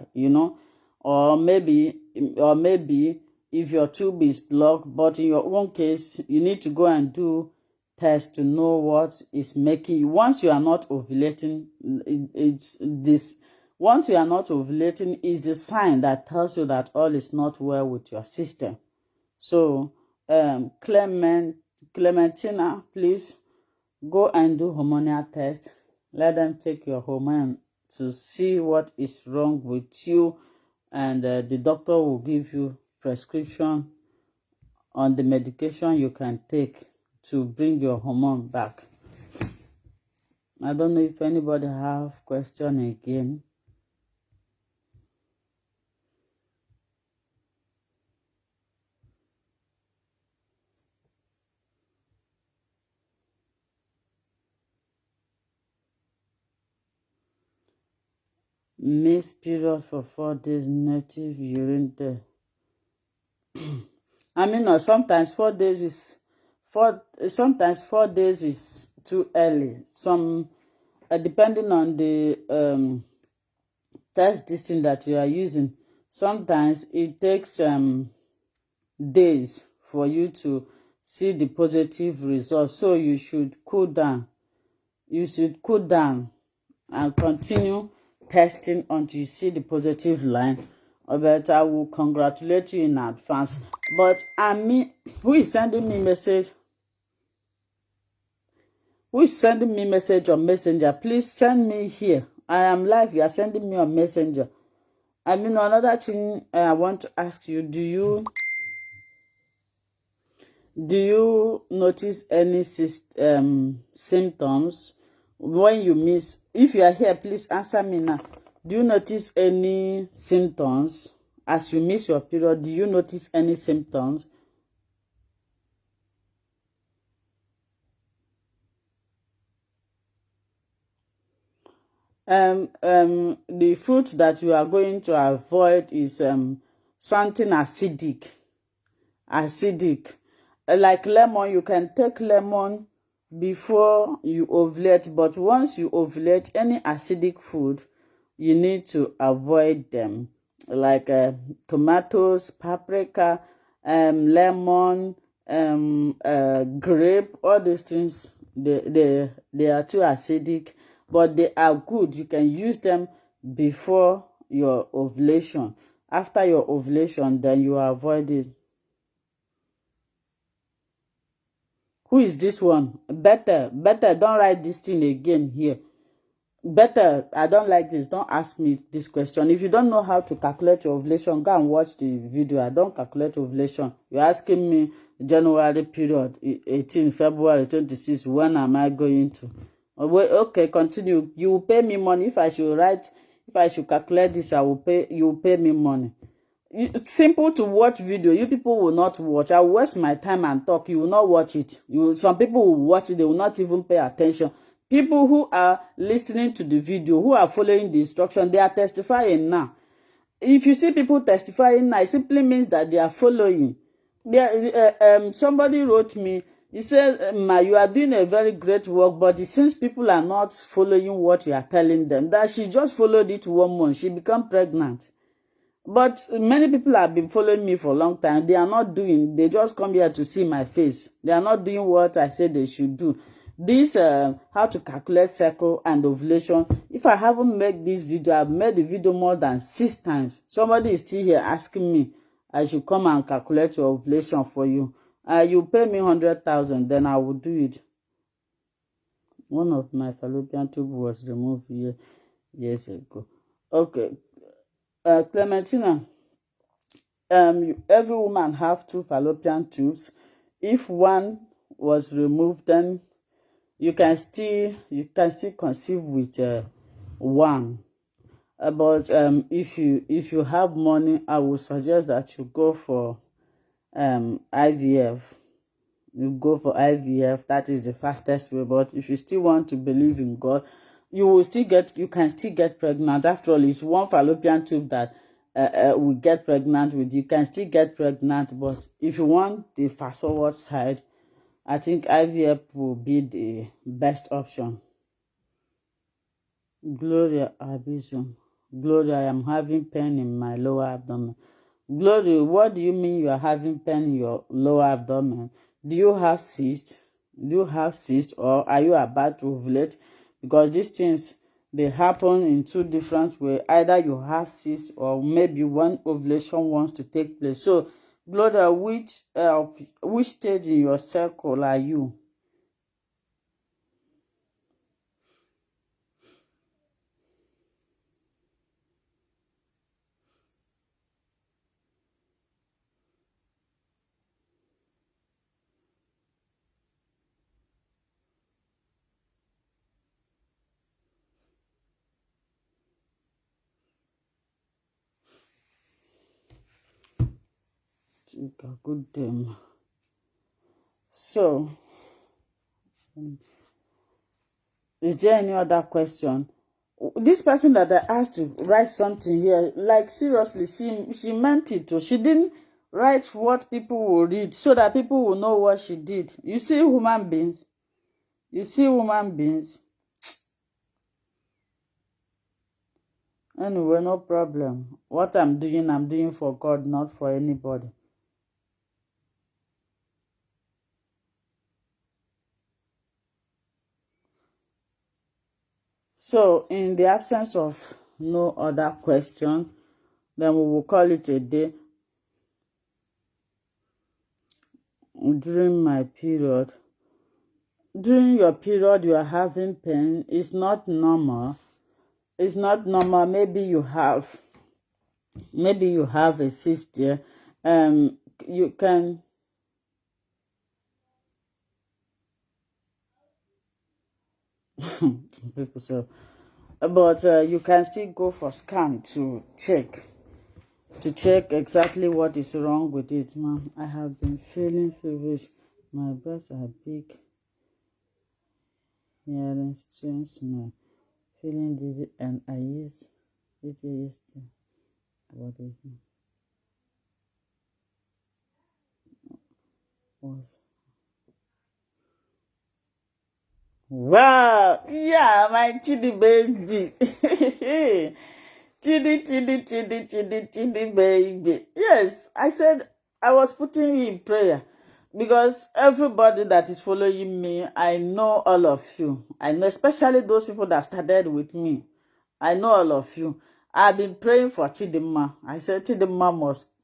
or maybe if your tube is blocked. But in your own case, you need to go and do tests to know what is making you. Once you are not ovulating, once you are not ovulating is the sign that tells you that all is not well with your system. So Clementina, please go and do hormonal test. Let them take your hormone to see what is wrong with you, and the doctor will give you prescription on the medication you can take to bring your hormone back. I don't know if anybody have question again. Missed period for 4 days, native urine test. I mean, no, sometimes 4 days is sometimes 4 days is too early. Some depending on the test this thing that you are using, sometimes it takes days for you to see the positive results. So you should cool down. You should cool down and continue testing until you see the positive line. But I will congratulate you in advance. But I mean, who is sending me message? Who is sending me message on Messenger? Please send me here. I am live. You are sending me on Messenger. I mean, another thing I want to ask you: do you notice any symptoms when you miss? If you are here, please answer me now. Do you notice any symptoms as you miss your period? Do you notice any symptoms? The fruit that you are going to avoid is something acidic. Like lemon, you can take lemon before you ovulate, but once you ovulate, any acidic food, you need to avoid them, like tomatoes, paprika, lemon, grape. All these things, they are too acidic, but they are good. You can use them before your ovulation. After your ovulation, then you avoid it. Who is this one? Better, don't write this thing again here. Better, I don't like this. Don't ask me this question. If you don't know how to calculate your ovulation, go and watch the video. I don't calculate ovulation. You're asking me January period, 18 February 26. When am I going to? Okay, continue. You will pay me money. If I should calculate this, I will pay. You will pay me money. It's simple to watch video. You people will not watch. I will waste my time and talk. You will not watch it. Some people will watch it. They will not even pay attention. People who are listening to the video, who are following the instruction, they are testifying now. If you see people testifying now, it simply means that they are following. Somebody wrote me. He said, "Ma, you are doing a very great work, but since people are not following what you are telling them, that she just followed it 1 month, she became pregnant." But many people have been following me for a long time. They are not doing, they just come here to see my face. They are not doing what I said they should do. This, how to calculate cycle and ovulation. If I haven't made this video, I've made the video more than 6 times. Somebody is still here asking me, I should come and calculate your ovulation for you. You pay me 100,000, then I will do it. One of my fallopian tube was removed years ago. Okay. Clementina, every woman have 2 fallopian tubes. If one was removed, then you can still conceive with one. But if you have money, I would suggest that you go for IVF. You go for IVF. That is the fastest way. But if you still want to believe in God, you can still get pregnant. After all, it's one fallopian tube that will get pregnant with. You can still get pregnant, but if you want the fast forward side, I think IVF will be the best option. Gloria Abizum. Gloria, I am having pain in my lower abdomen. Gloria, what do you mean you are having pain in your lower abdomen? Do you have cyst? Or are you about to ovulate? Because these things, they happen in 2 different ways. Either you have cyst or maybe one ovulation wants to take place. So, Gloria, which stage in your cycle are you? Good day. So, is there any other question? This person that I asked to write something here, like seriously, she meant it. She didn't write what people will read so that people will know what she did. You see human beings. You see human beings. Anyway, no problem. What I'm doing for God, not for anybody. So, in the absence of no other question, then we will call it a day. During my period, during your period, you are having pain. It's not normal. It's not normal. Maybe you have a cyst there. You can. People say, but you can still go for scan to check exactly what is wrong with it, ma'am. I have been feeling feverish. My breasts are big, hearing strange smell, feeling dizzy, and I use it yesterday. What is it? Was wow, yeah, my chidi baby. Chidi baby. Yes, I said I was putting you in prayer because everybody that is following me, I know all of you. I know, especially those people that started with me. I know all of you. I've been praying for Chidima. I said Chidima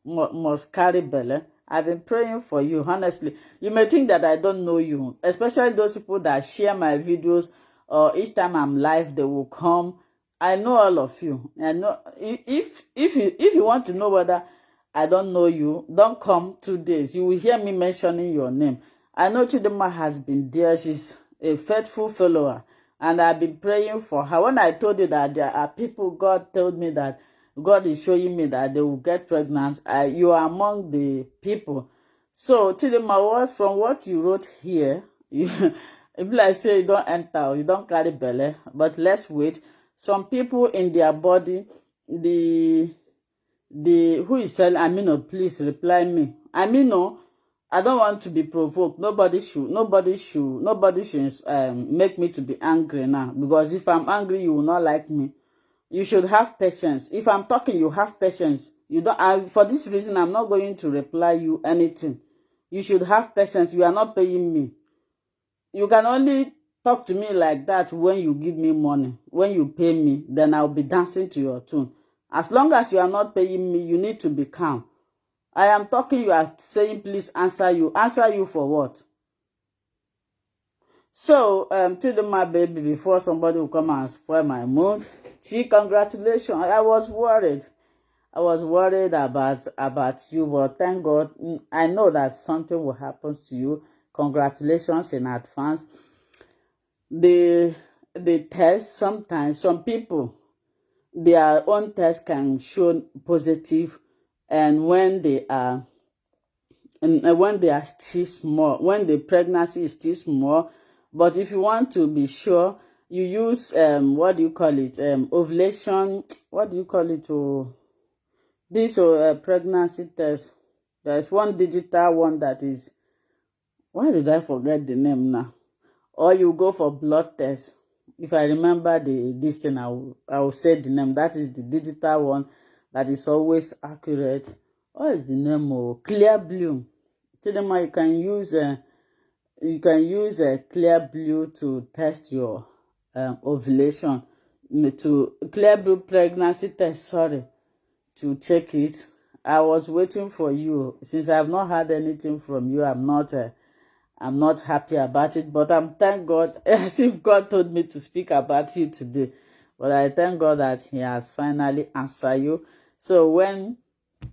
must carry belly. I've been praying for you, honestly. You may think that I don't know you, especially those people that share my videos or each time I'm live, they will come. I know all of you. I know if you want to know whether I don't know you, don't come 2 days. You will hear me mentioning your name. I know Chidima has been there. She's a faithful follower. And I've been praying for her. When I told you that there are people, God told me that God is showing me that they will get pregnant. You are among the people. So, Chidima, was from what you wrote here, if like say you don't enter, you don't carry belly, but let's wait. Some people in their body, who is selling Amino, please reply me. Amino, I don't want to be provoked. Nobody should make me to be angry now. Because if I'm angry, you will not like me. You should have patience. If I'm talking, you have patience. You don't. For this reason, I'm not going to reply you anything. You should have patience. You are not paying me. You can only talk to me like that when you give me money. When you pay me, then I'll be dancing to your tune. As long as you are not paying me, you need to be calm. I am talking, you are saying, please answer you. Answer you for what? So, tell my baby before somebody will come and spoil my mood. Gee, congratulations. I was worried. About you, but thank God. I know that something will happen to you. Congratulations in advance. The test, sometimes some people, their own test can show positive, and when they are still small, when the pregnancy is still small. But if you want to be sure, you use what do you call it, ovulation, what do you call it, this pregnancy test. There's one digital one that is, why did I forget the name now? Or you go for blood test. If I remember this thing, I will say the name. That is the digital one that is always accurate. What is the name? Clear blue. Tell them you can use a clear blue to test your ovulation. To clear blue pregnancy test. Sorry, to check it. I was waiting for you. Since I have not heard anything from you, I'm not happy about it, but I'm thank God, as if God told me to speak about you today. But I thank God that He has finally answered you. So when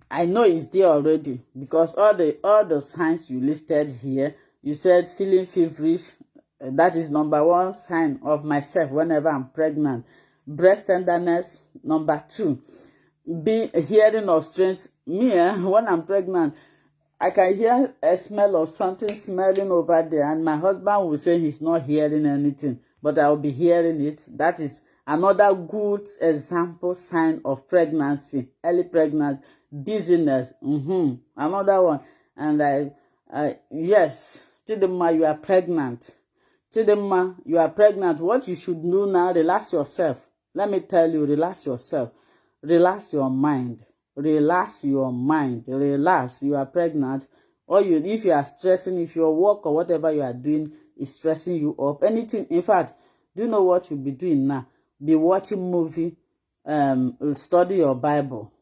I know it's there already, because all the signs you listed here, you said feeling feverish. That is number one sign of myself whenever I'm pregnant. Breast tenderness, number two. Hearing of strange. Me, when I'm pregnant, I can hear a smell of something smelling over there, and my husband will say he's not hearing anything, but I'll be hearing it. That is another good example sign of pregnancy, early pregnancy, dizziness. Another one. And yes, Chidima, you are pregnant. Chidima, you are pregnant. What you should do now, relax yourself. Let me tell you, relax yourself. Relax your mind. Relax your mind. Relax. You are pregnant. Or if you are stressing, if your work or whatever you are doing is stressing you up, anything. In fact, do you know what you'll be doing now? Be watching movie, study your Bible.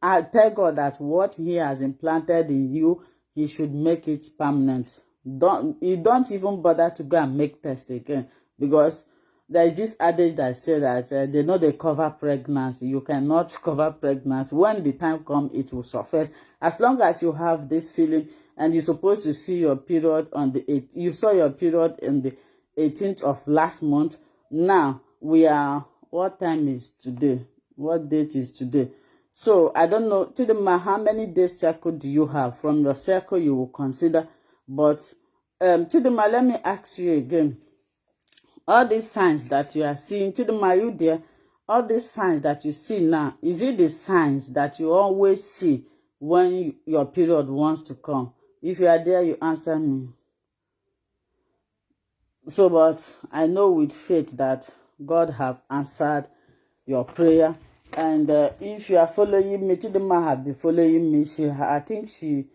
I tell God that what He has implanted in you, He should make it permanent. You don't even bother to go and make test again, because there is this adage that says that they know they cover pregnancy. You cannot cover pregnancy. When the time comes, it will surface. As long as you have this feeling, and you're supposed to see your period on the 8th, you saw your period in the 18th of last month. Now we are, what time is today? What date is today? So I don't know, Chidima, how many days cycle do you have? From your circle, you will consider. But Chidima, let me ask you again. All these signs that you are seeing, Chidima, you there? All these signs that you see now, is it the signs that you always see when your period wants to come? If you are there, you answer me. So, but I know with faith that God have answered your prayer. And if you are following me, Chidima have been following me. I think she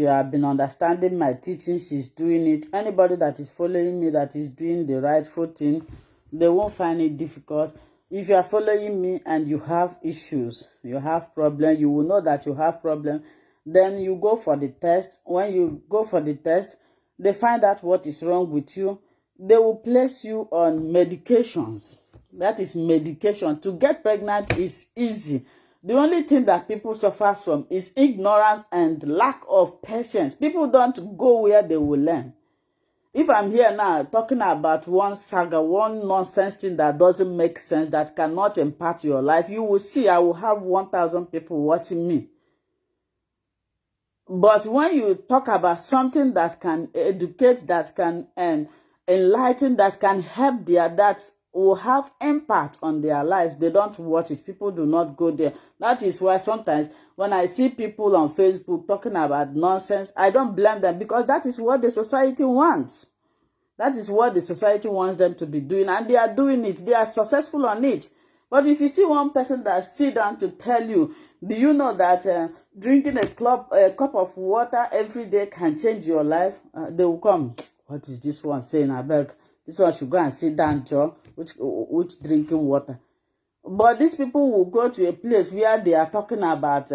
have been understanding my teaching. She's doing it. Anybody that is following me that is doing the rightful thing, they won't find it difficult. If you are following me and you have issues, you have problem, you will know that you have problem. Then you go for the test. When you go for the test, they find out what is wrong with you. They will place you on medications. That is medication. To get pregnant is easy. The only thing that people suffer from is ignorance and lack of patience. People don't go where they will learn. If I'm here now talking about one saga, one nonsense thing that doesn't make sense, that cannot impact your life, you will see I will have 1,000 people watching me. But when you talk about something that can educate, that can enlighten, that can help that will have impact on their lives, they don't watch it. People do not go there. That is why sometimes when I see people on Facebook talking about nonsense, I don't blame them, because that is what the society wants. That is what the society wants them to be doing, and they are doing it. They are successful on it. But if you see one person that sit down to tell you, do you know that drinking a cup of water every day can change your life? They will come. What is this one saying? I beg. This one should go and sit down, Joe. Which drinking water? But these people will go to a place where they are talking about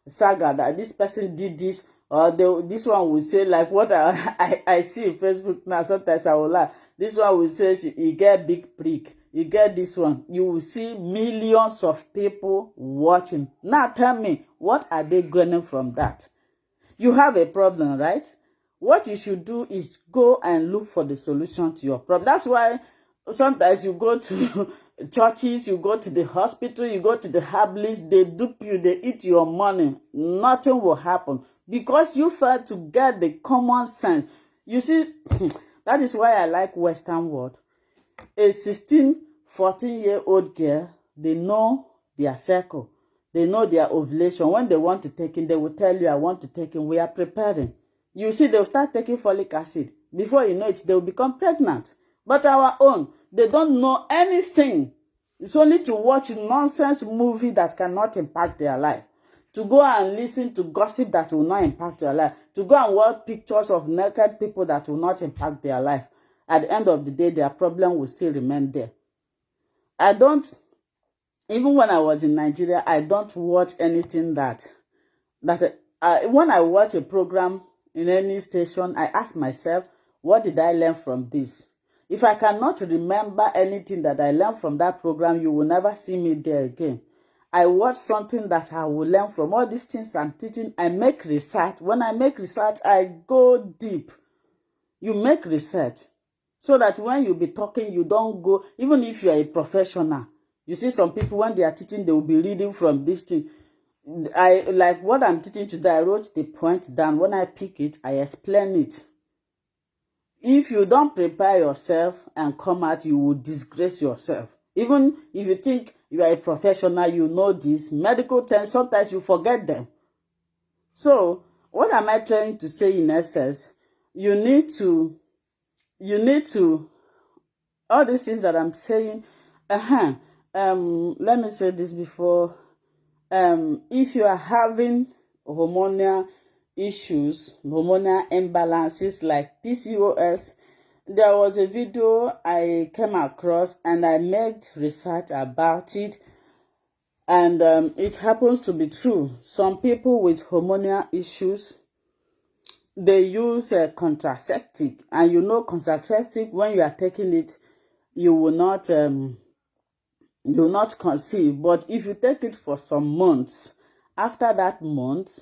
saga, that this person did this, or this one will say, like what I see in Facebook now. Sometimes I will laugh. This one will say he get big prick. You get this one. You will see millions of people watching. Now tell me, what are they gaining from that? You have a problem, right? What you should do is go and look for the solution to your problem. That's why sometimes you go to churches, you go to the hospital, you go to the herbalist, they dupe you, they eat your money. Nothing will happen because you fail to get the common sense. You see, that is why I like Western world. A 16, 14-year-old girl, they know their cycle. They know their ovulation. When they want to take in, they will tell you, I want to take in. We are preparing. You see, they'll start taking folic acid. Before you know it, they'll become pregnant. But our own, they don't know anything. It's only to watch nonsense movie that cannot impact their life. To go and listen to gossip that will not impact their life. To go and watch pictures of naked people that will not impact their life. At the end of the day, their problem will still remain there. Even when I was in Nigeria, I don't watch anything when I watch a program in any station, I ask myself, what did I learn from this? If I cannot remember anything that I learned from that program, you will never see me there again. I watch something that I will learn from all these things I'm teaching. I make research. When I make research, I go deep. You make research so that when you be talking, you don't go, even if you are a professional. You see some people, when they are teaching, they will be reading from this thing. I like what I'm teaching today. I wrote the point down. When I pick it, I explain it. If you don't prepare yourself and come out, you will disgrace yourself. Even if you think you are a professional, you know this. Medical terms, sometimes you forget them. So, what am I trying to say in essence? You need to, all these things that I'm saying, let me say this before. If you are having hormonal issues, hormonal imbalances like PCOS, there was a video I came across and I made research about it, and it happens to be true. Some people with hormonal issues, they use a contraceptive, and you know contraceptive, when you are taking it, you will not conceive. But if you take it for some months, after that month,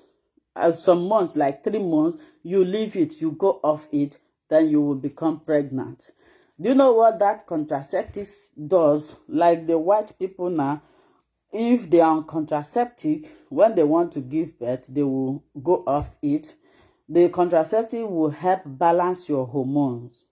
some months like 3 months, you leave it, you go off it, then you will become pregnant. Do you know what that contraceptive does? Like the white people now, if they are on contraceptive, when they want to give birth, they will go off it. The contraceptive will help balance your hormones.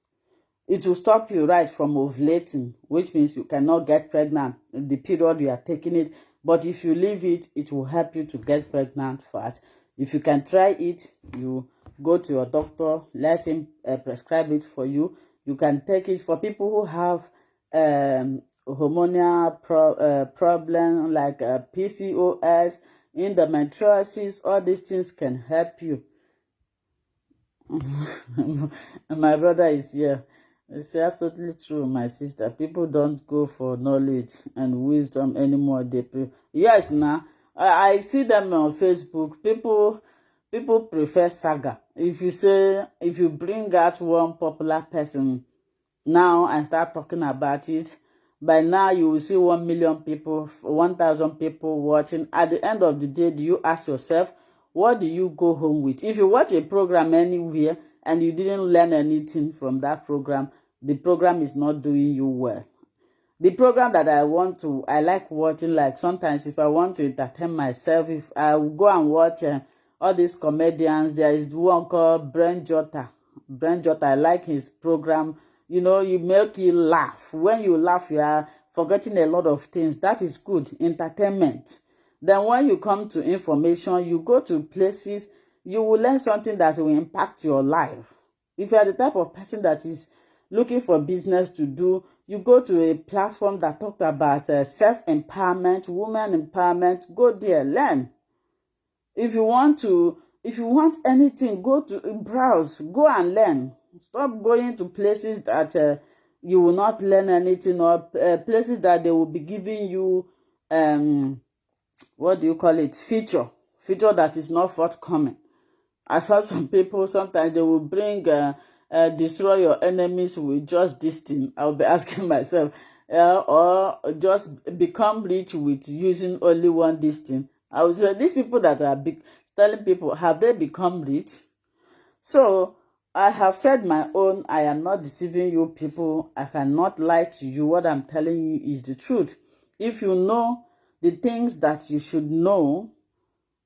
It will stop you right from ovulating, which means you cannot get pregnant in the period you are taking it. But if you leave it, it will help you to get pregnant fast. If you can try it, you go to your doctor, let him prescribe it for you. You can take it for people who have hormonal problem like PCOS, endometriosis. All these things can help you. My brother is here. It's absolutely true, my sister. People don't go for knowledge and wisdom anymore. Yes, now I see them on Facebook. People prefer saga. If you bring out one popular person now and start talking about it, by now you will see 1 million people, 1,000 people watching. At the end of the day, do you ask yourself, what do you go home with? If you watch a program anywhere and you didn't learn anything from that program, the program is not doing you well. The program that I like watching, like sometimes if I want to entertain myself, if I will go and watch all these comedians, there is one called Brent Jota. I like his program. You know, you make you laugh. When you laugh, you are forgetting a lot of things. That is good, entertainment. Then when you come to information, you go to places, you will learn something that will impact your life. If you are the type of person that is looking for business to do, you go to a platform that talks about self-empowerment, women empowerment, go there, learn. If you want anything, go to browse, go and learn. Stop going to places that you will not learn anything, or places that they will be giving you what do you call it, feature that is not forthcoming. I saw some people, sometimes they will bring destroy your enemies with just this thing. I'll be asking myself, or just become rich with using only one this thing. I would say these people that are telling people, have they become rich? So I have said my own. I am not deceiving you people. I cannot lie to you. What I'm telling you is the truth. If you know the things that you should know,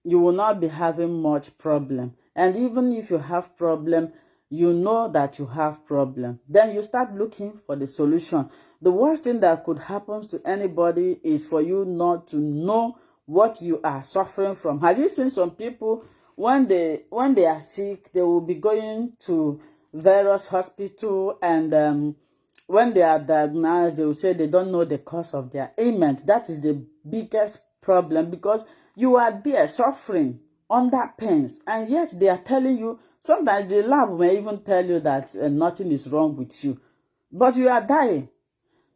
you will not be having much problem. And even if you have problem, you know that you have problem. Then you start looking for the solution. The worst thing that could happen to anybody is for you not to know what you are suffering from. Have you seen some people, when they are sick, they will be going to various hospital, and when they are diagnosed, they will say they don't know the cause of their ailment. That is the biggest problem, because you are there suffering under pains, and yet they are telling you, sometimes the lab may even tell you that nothing is wrong with you, but you are dying.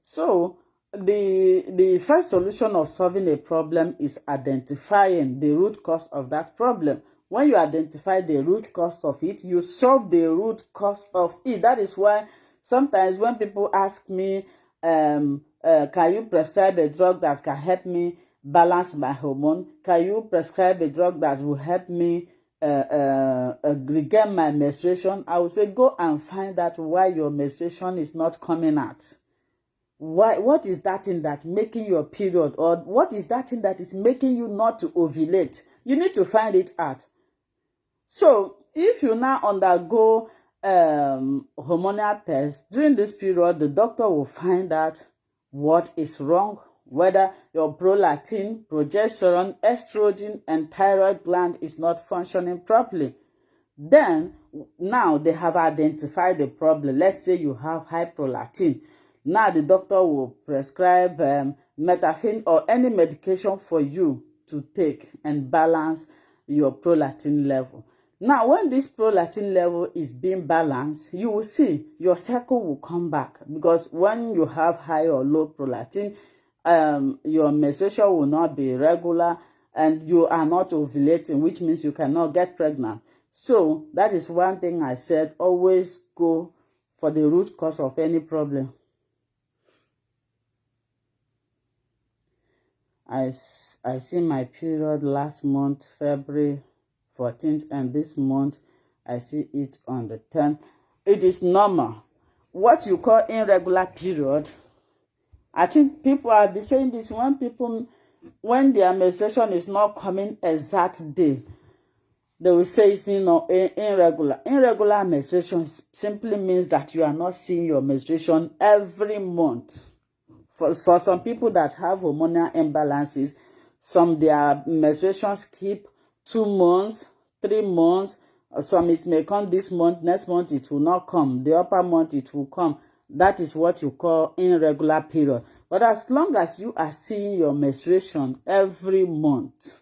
So the first solution of solving a problem is identifying the root cause of that problem. When you identify the root cause of it, you solve the root cause of it. That is why sometimes when people ask me, can you prescribe a drug that can help me balance my hormone? Can you prescribe a drug that will help me regain my menstruation? I will say, go and find out why your menstruation is not coming out. what is that thing that making your period, or what is that thing that is making you not to ovulate? You need to find it out. So if you now undergo hormonal test during this period, the doctor will find out what is wrong, whether your prolactin, progesterone, estrogen, and thyroid gland is not functioning properly. Then, now they have identified the problem. Let's say you have high prolactin. Now the doctor will prescribe metformin or any medication for you to take and balance your prolactin level. Now, when this prolactin level is being balanced, you will see your cycle will come back, because when you have high or low prolactin, your menstruation will not be regular and you are not ovulating, which means you cannot get pregnant. So that is one thing I said, always go for the root cause of any problem. I see my period last month, February 14th, and this month I see it on the 10th. It is normal. What you call irregular period, I think people have been saying this, when their menstruation is not coming exact day, they will say it's irregular. Irregular menstruation simply means that you are not seeing your menstruation every month. For some people that have hormonal imbalances, their menstruations keep 2 months, 3 months. Some it may come this month, next month it will not come, the upper month it will come. That is what you call irregular period. But as long as you are seeing your menstruation every month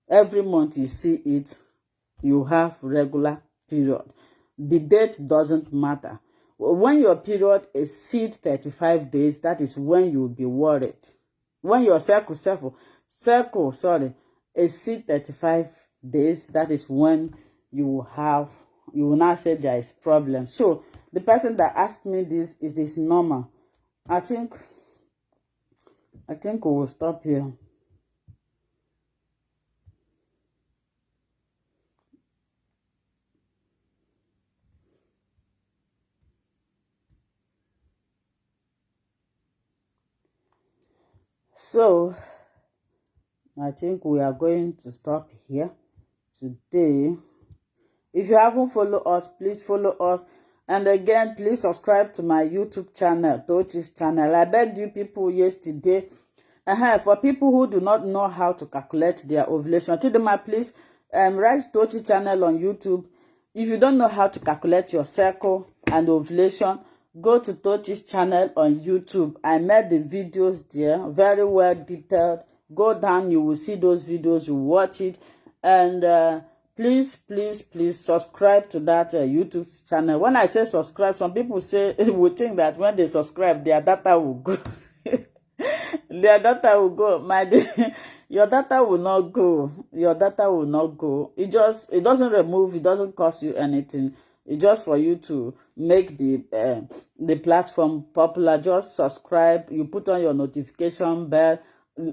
you see it, you have regular period. The date doesn't matter. When your period exceeds 35 days, that is when you will be worried. When your cycle exceeds 35 days, that is when you will not say there is problem. So the person that asked me this, is this normal? I think we will stop here. So I think we are going to stop here today. If you haven't followed us, please follow us. And again, please subscribe to my YouTube channel, Tochi's channel. I begged you people yesterday. For people who do not know how to calculate their ovulation, Chidima, please write Tochi channel on YouTube. If you don't know how to calculate your cycle and ovulation, go to Tochi's channel on YouTube. I made the videos there, very well detailed. Go down, you will see those videos, you watch it. And please subscribe to that YouTube channel. When I say subscribe, some people will think that when they subscribe, their data will go. Their data will go. My dear, your data will not go. Your data will not go. It doesn't remove, it doesn't cost you anything. It's just for you to make the platform popular. Just subscribe. You put on your notification bell.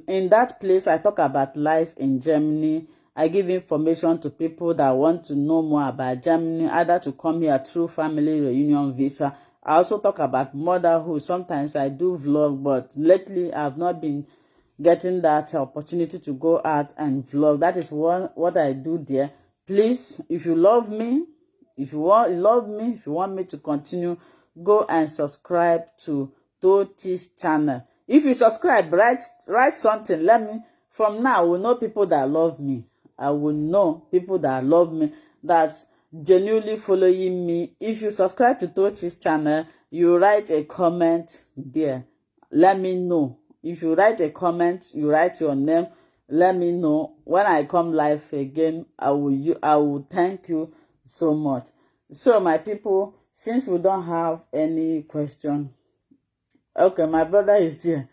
In that place, I talk about life in Germany. I give information to people that want to know more about Germany, either to come here through family reunion visa. I also talk about motherhood. Sometimes I do vlog, but lately I've not been getting that opportunity to go out and vlog. That is what I do there. Please, if you love me, if you want me to continue, go and subscribe to Tochi's channel. If you subscribe, write something. Let me, from now, I will know people that love me. I will know people that love me, that's genuinely following me. If you subscribe to Tochi's channel, you write a comment there. Let me know. If you write a comment, you write your name, let me know. When I come live again, I will thank you so much. So my people, since we don't have any question, okay, my brother is here.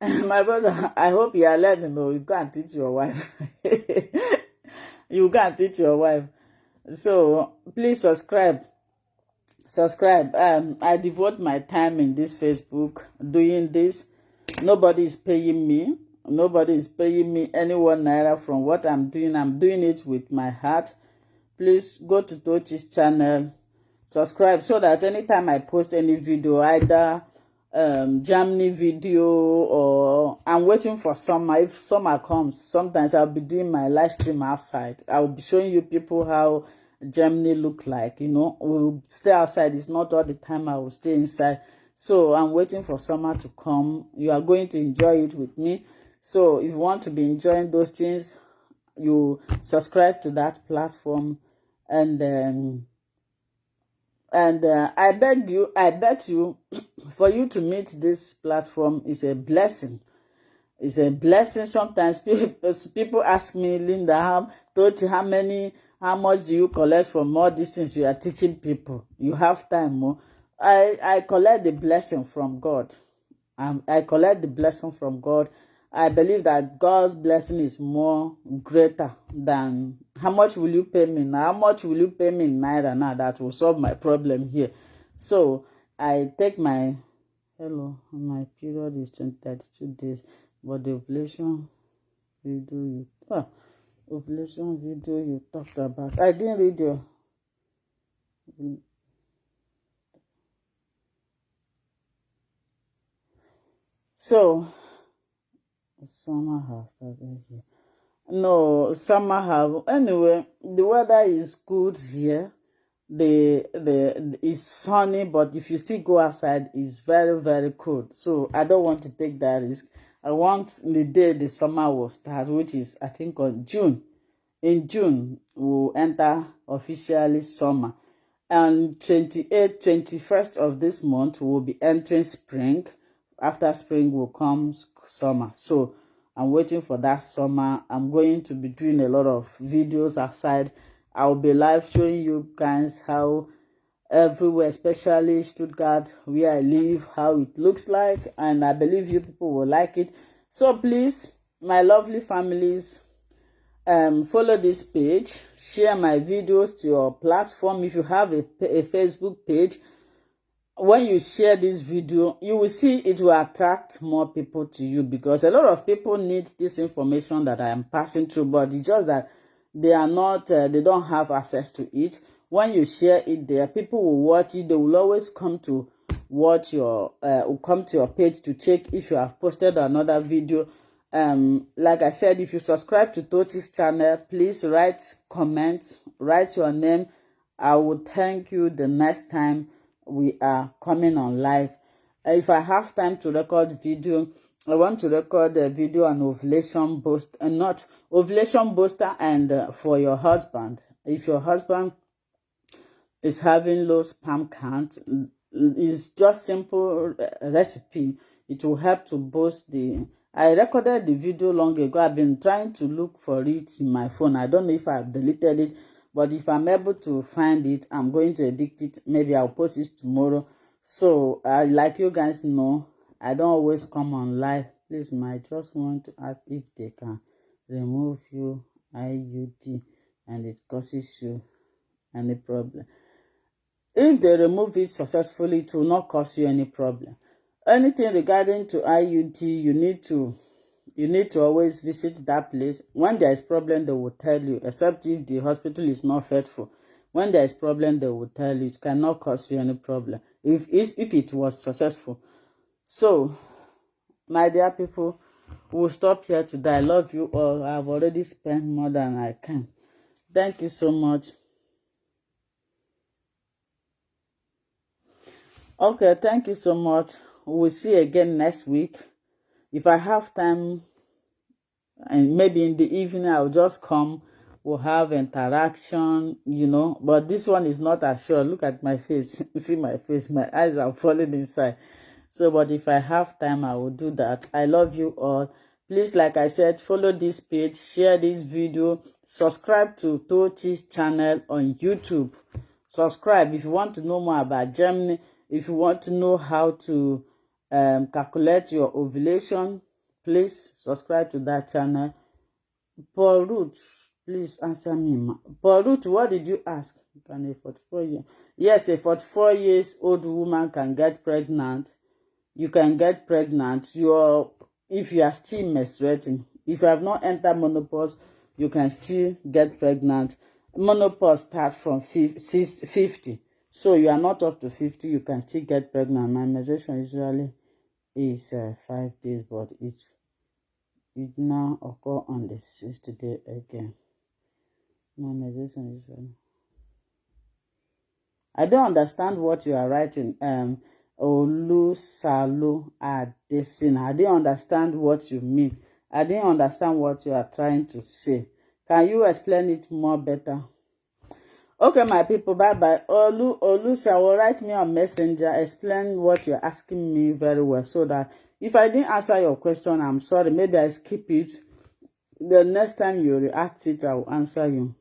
My brother, I hope you are learning. You can't teach your wife. You can't teach your wife. So please subscribe. I devote my time in this Facebook doing this. Nobody is paying me. Nobody is paying me any 1 naira from what I'm doing. I'm doing it with my heart. Please go to Tochi's channel, subscribe, so that anytime I post any video, either Germany video, or I'm waiting for summer. If summer comes, sometimes I'll be doing my live stream outside. I'll be showing you people how Germany look like. We'll stay outside. It's not all the time I will stay inside. So I'm waiting for summer to come. You are going to enjoy it with me. So if you want to be enjoying those things, you subscribe to that platform, and I bet you, for you to meet this platform is a blessing. It's a blessing. Sometimes people ask me, Linda, how much do you collect from all these things you are teaching people? You have time more. I collect the blessing from God. I collect the blessing from God. I believe that God's blessing is more greater than how much will you pay me now? How much will you pay me in naira now that will solve my problem here? So I take my period is 32 days, but the ovulation video you talked about. I didn't read your so summer has started here. No, summer have anyway. The weather is good here. It's sunny, but if you still go outside, it's very, very cold. So I don't want to take that risk. I want the day the summer will start, which is I think on June. In June, we'll enter officially summer. And 28th, 21st of this month, we'll be entering spring. After spring will come summer. So I'm waiting for that summer. I'm going to be doing a lot of videos outside. I'll be live showing you guys how everywhere, especially Stuttgart, where I live, how it looks like. And I believe you people will like it. So please, my lovely families, follow this page, share my videos to your platform. If you have a Facebook page, when you share this video, you will see it will attract more people to you, because a lot of people need this information that I am passing through, but it's just that they are not, they don't have access to it. When you share it there, people will watch it. They will always come to watch your, will come to your page to check if you have posted another video. Like I said, if you subscribe to Tochi's channel, please write comments, write your name. I will thank you the next time we are coming on live. If I have time to record video, I want to record a video on ovulation boost, and not ovulation booster, and for your husband. If your husband is having low sperm count, it's just simple recipe. It will help to boost the. I recorded the video long ago. I've been trying to look for it in my phone. I don't know if I've deleted it, but if I'm able to find it, I'm going to edit it. Maybe I'll post it tomorrow. So, like you guys know, I don't always come on live. Please, I just want to ask if they can remove you IUD and it causes you any problem. If they remove it successfully, it will not cause you any problem. Anything regarding to IUD, you need to always visit that place. When there is problem, they will tell you, except if the hospital is not faithful. When there is problem, they will tell you. It cannot cause you any problem if it was successful. So, my dear people, we'll stop here today. I love you all. I've already spent more than I can. Thank you so much. Okay, thank you so much. We'll see you again next week. If I have time, and maybe in the evening, I'll just come. We'll have interaction, But this one is not as sure. Look at my face. See my face. My eyes are falling inside. So, but if I have time, I will do that. I love you all. Please, like I said, follow this page, share this video, subscribe to Tochi's channel on YouTube. Subscribe if you want to know more about Germany. If you want to know how to calculate your ovulation, please subscribe to that channel. Paul Ruth, please answer me. Paul Ruth, what did you ask? Can a 44 years? Yes, a 44 years old woman can get pregnant. You can get pregnant. If you are still menstruating. If you have not entered menopause, you can still get pregnant. Menopause starts from 50. So you are not up to 50, you can still get pregnant. My menstruation usually is 5 days, but it now occur on the 6th day again. I don't understand what you are writing. Olusalu Adesina. I didn't understand what you mean. I didn't understand what you are trying to say. Can you explain it more better? Okay, my people, bye-bye. Olusa, write me on Messenger. Explain what you're asking me very well so that if I didn't answer your question, I'm sorry. Maybe I skip it. The next time you react it, I will answer you.